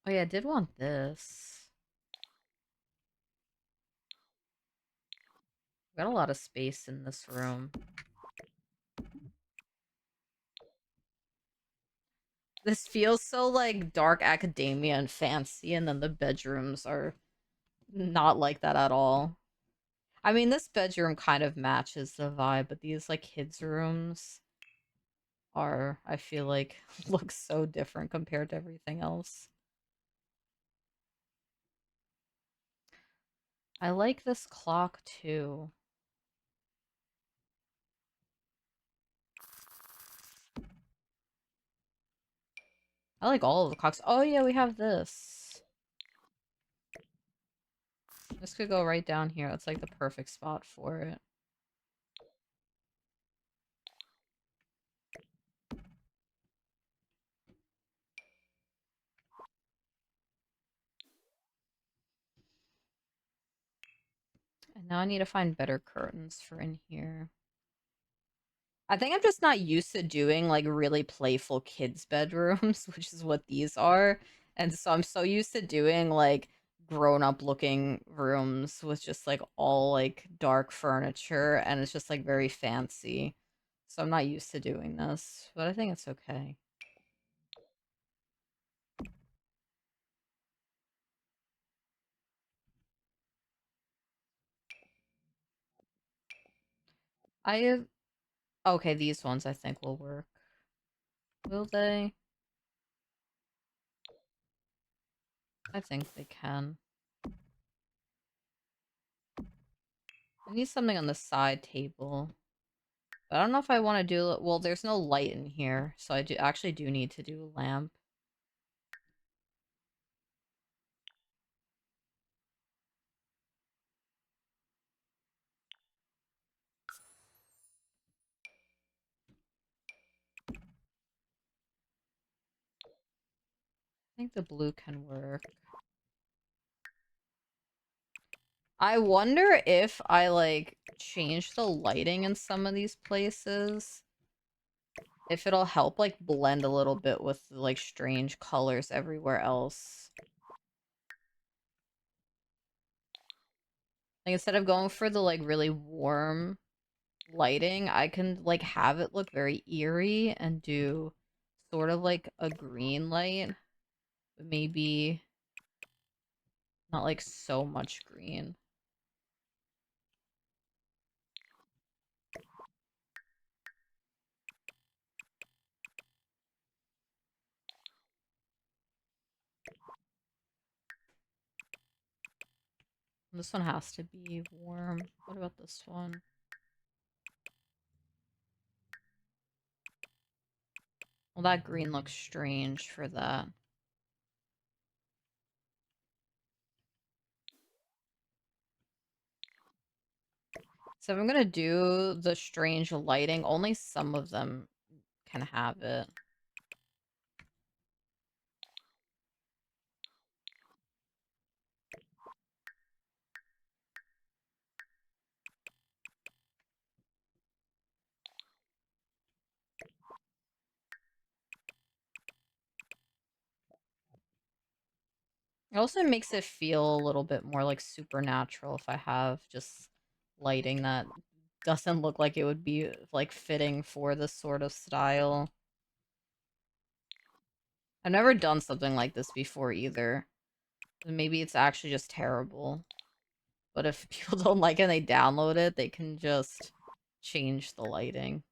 Oh yeah, I did want this. Got a lot of space in this room. This feels so like dark academia and fancy, and then the bedrooms are not like that at all. I mean, this bedroom kind of matches the vibe, but these like kids' rooms are, I feel like, look so different compared to everything else. I like this clock too. I like all of the clocks. Oh yeah, we have this. This could go right down here. That's like the perfect spot for it. And now I need to find better curtains for in here. I think I'm just not used to doing like really playful kids' bedrooms, which is what these are. And so I'm so used to doing like grown-up looking rooms with just like all like dark furniture and it's just like very fancy. So I'm not used to doing this, but I think it's okay. I okay, these ones I think will work. Will they? I think they can. I need something on the side table. But I don't know if I want to do... Well, there's no light in here, so I actually do need to do a lamp. I think the blue can work. I wonder if I, like, change the lighting in some of these places. If it'll help, like, blend a little bit with, like, strange colors everywhere else. Like, instead of going for the, like, really warm lighting, I can, like, have it look very eerie and do sort of, like, a green light. But maybe not, like, so much green. This one has to be warm. What about this one? Well, that green looks strange for that. So if I'm gonna do the strange lighting, only some of them can have it. It also makes it feel a little bit more like supernatural if I have just lighting that doesn't look like it would be like fitting for this sort of style. I've never done something like this before either. Maybe it's actually just terrible. But if people don't like it and they download it, they can just change the lighting.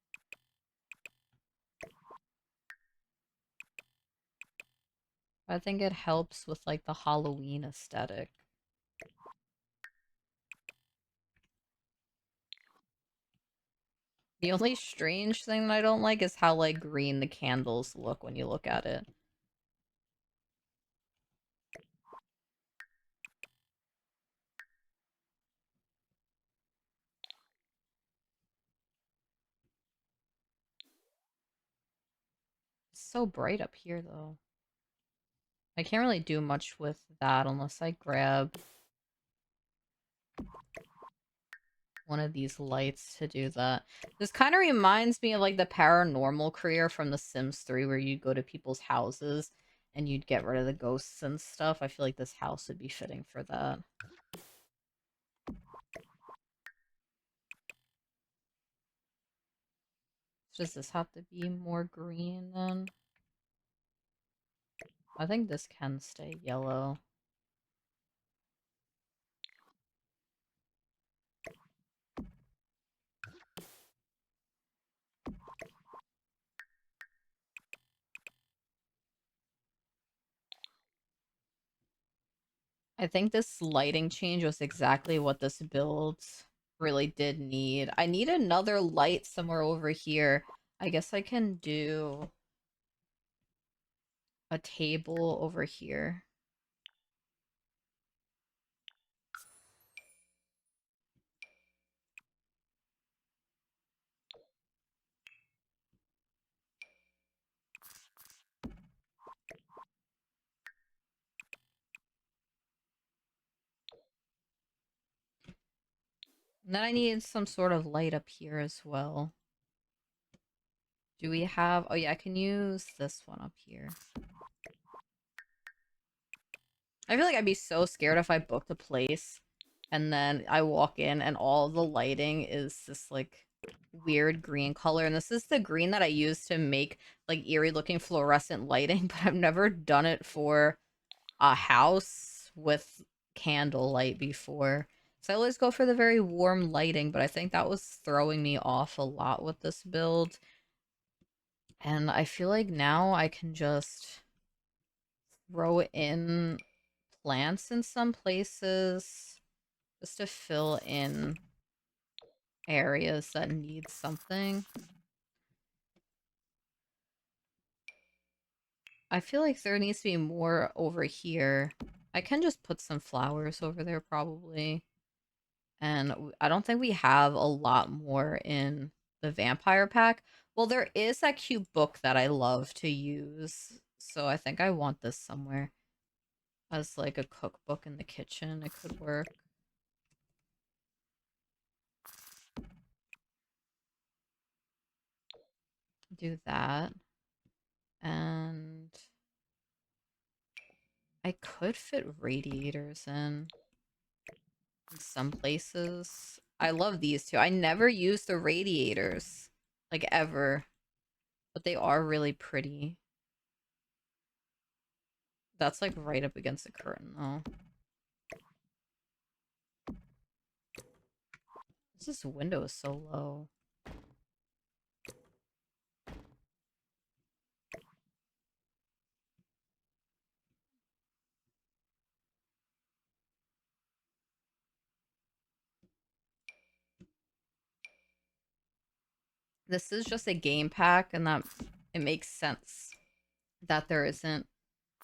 I think it helps with like the Halloween aesthetic. The only strange thing that I don't like is how like green the candles look when you look at it. It's so bright up here though. I can't really do much with that unless I grab one of these lights to do that. This kind of reminds me of like the paranormal career from The Sims 3 where you'd go to people's houses and you'd get rid of the ghosts and stuff. I feel like this house would be fitting for that. Does this have to be more green then? I think this can stay yellow. I think this lighting change was exactly what this build really did need. I need another light somewhere over here. I guess I can do a table over here. And then I need some sort of light up here as well. Do we have... Oh yeah, I can use this one up here. I feel like I'd be so scared if I booked a place and then I walk in and all the lighting is this like weird green color. And this is the green that I use to make like eerie looking fluorescent lighting, but I've never done it for a house with candlelight before. So I always go for the very warm lighting, but I think that was throwing me off a lot with this build. And I feel like now I can just throw in plants in some places just to fill in areas that need something. I feel like there needs to be more over here. I can just put some flowers over there probably. And I don't think we have a lot more in the vampire pack. Well, there is that cute book that I love to use. So I think I want this somewhere as like a cookbook in the kitchen. It could work. Do that. And I could fit radiators in some places. I love these two. I never use the radiators, like ever, but they are really pretty. That's like right up against the curtain though. This window is so low. This is just a game pack, and that it makes sense that there isn't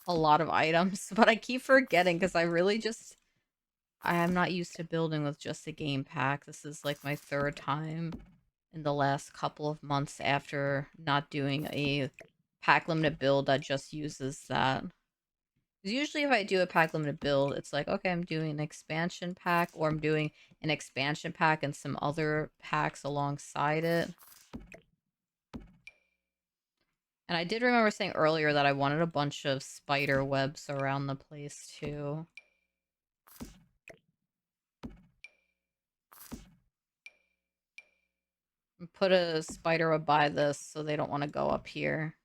a lot of items, but I keep forgetting because I am not used to building with just a game pack. This is like my third time in the last couple of months after not doing a pack limited build that just uses that. 'Cause usually if I do a pack limited build, it's like, okay, I'm doing an expansion pack, or I'm doing an expansion pack and some other packs alongside it. And I did remember saying earlier that I wanted a bunch of spider webs around the place too. Put a spider web by this so they don't want to go up here.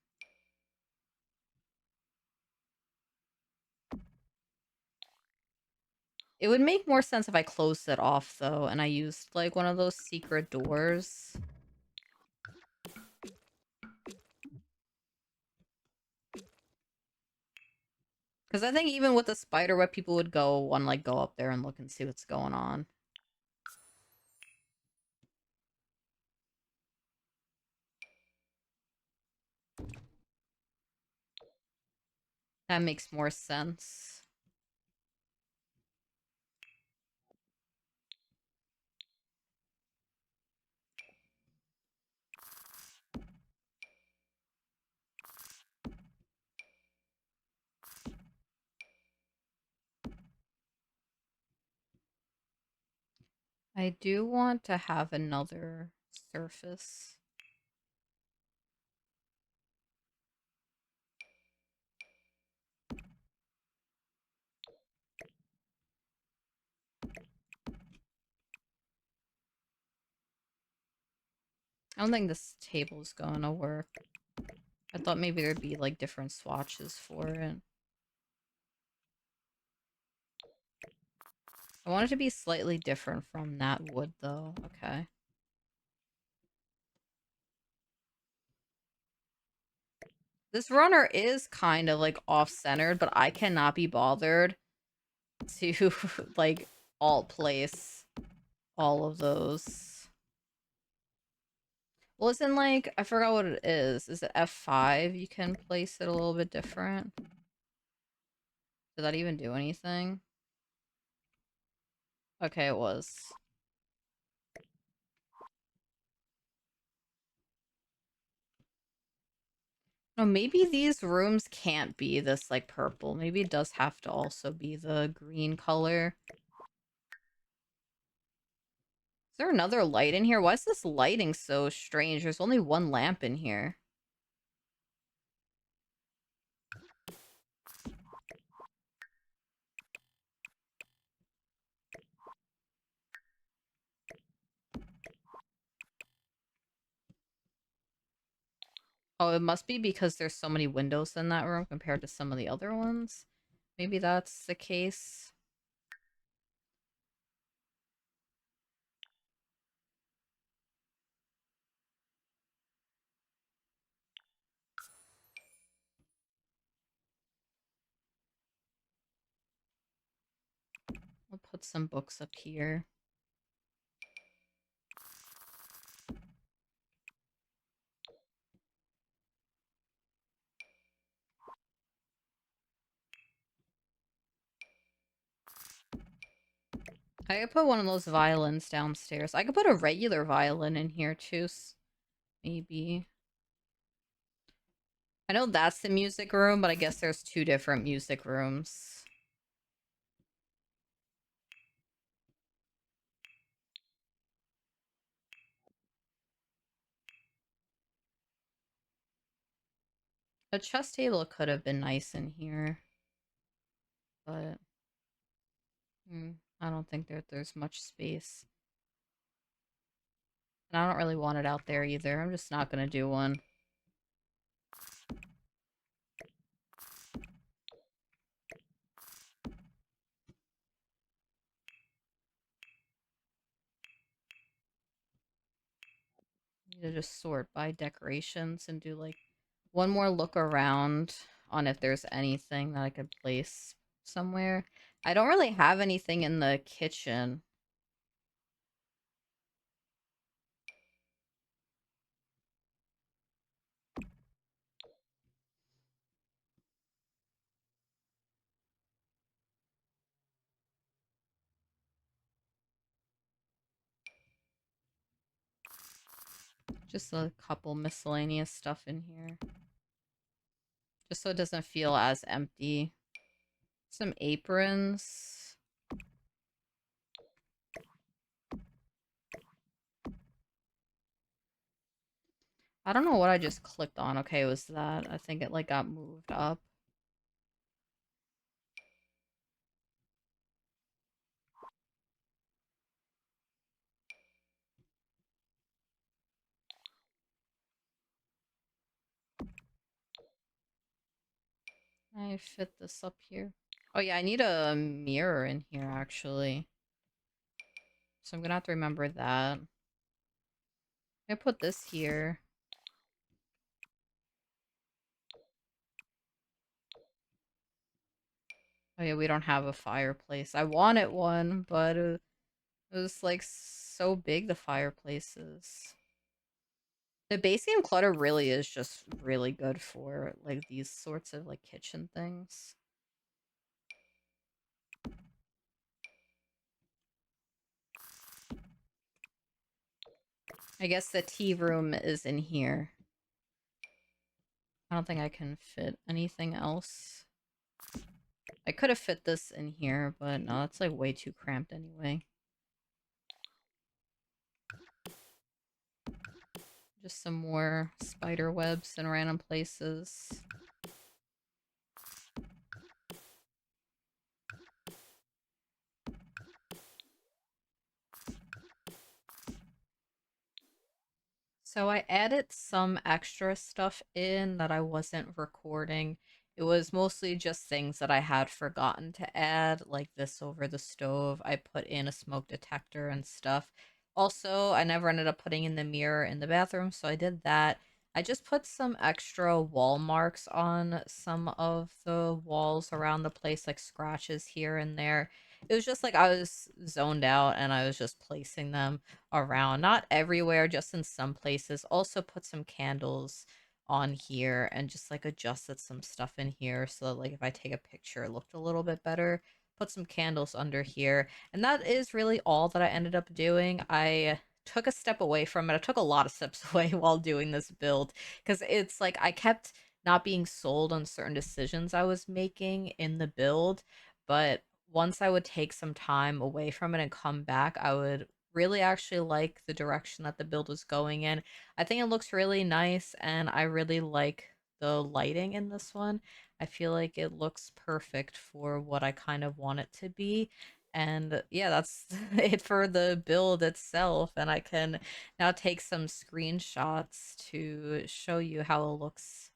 It would make more sense if I closed it off, though, and I used, like, one of those secret doors. Because I think even with the spider web, people would go and, like, go up there and look and see what's going on. That makes more sense. I do want to have another surface. I don't think this table's gonna work. I thought maybe there'd be, like, different swatches for it. I want it to be slightly different from that wood, though. Okay. This runner is kind of, like, off-centered, but I cannot be bothered to, like, alt place all of those. Well, isn't, like, I forgot what it is. Is it F5? You can place it a little bit different. Did that even do anything? Okay, it was. No, maybe these rooms can't be this, like, purple. Maybe it does have to also be the green color. Is there another light in here? Why is this lighting so strange? There's only one lamp in here. Oh, it must be because there's so many windows in that room compared to some of the other ones. Maybe that's the case. I'll put some books up here. I could put one of those violins downstairs. I could put a regular violin in here too, maybe. I know that's the music room, but I guess there's two different music rooms. A chess table could have been nice in here, but I don't think there's much space. And I don't really want it out there either. I'm just not gonna do one. Need to just sort by decorations and do, like, one more look around on if there's anything that I could place somewhere. I don't really have anything in the kitchen. Just a couple miscellaneous stuff in here. Just so it doesn't feel as empty. Some aprons. I don't know what I just clicked on. Okay, it was that. I think it, like, got moved up. I fit this up here. Oh yeah, I need a mirror in here actually. So I'm gonna have to remember that. I put this here. Oh yeah, we don't have a fireplace. I wanted one, but it was like so big, the fireplace is. The base game clutter really is just really good for like these sorts of like kitchen things. I guess the tea room is in here. I don't think I can fit anything else. I could have fit this in here, but no, it's like way too cramped anyway. Just some more spider webs in random places. So I added some extra stuff in that I wasn't recording. It was mostly just things that I had forgotten to add, like this over the stove. I put in a smoke detector and stuff. Also, I never ended up putting in the mirror in the bathroom, so I did that. I just put some extra wall marks on some of the walls around the place, like scratches here and there. It was just like I was zoned out and I was just placing them around. Not everywhere, just in some places. Also put some candles on here and just like adjusted some stuff in here so that like if I take a picture it looked a little bit better. Put some candles under here. And that is really all that I ended up doing. I took a step away from it. I took a lot of steps away while doing this build because it's like I kept not being sold on certain decisions I was making in the build, but once I would take some time away from it and come back, I would really actually like the direction that the build was going in. I think it looks really nice and I really like the lighting in this one. I feel like it looks perfect for what I kind of want it to be. And yeah, that's it for the build itself. And I can now take some screenshots to show you how it looks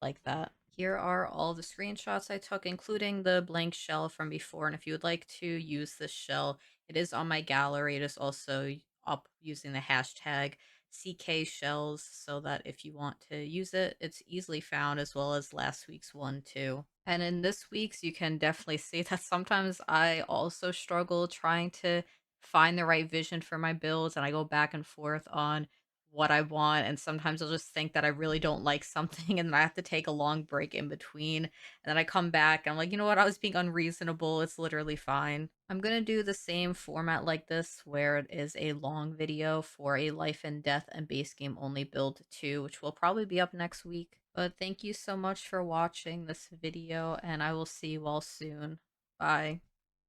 like that. Here are all the screenshots I took, including the blank shell from before. And if you would like to use this shell, it is on my gallery. It is also up using the hashtag CK shells so that if you want to use it, it's easily found, as well as last week's one too. And in this week's, you can definitely see that sometimes I also struggle trying to find the right vision for my builds, and I go back and forth on what I want, and sometimes I'll just think that I really don't like something, and then I have to take a long break in between, and then I come back, and I'm like, you know what, I was being unreasonable, it's literally fine. I'm gonna do the same format like this, where it is a long video for a life and death and base game only build too, which will probably be up next week. But thank you so much for watching this video, and I will see you all soon. Bye.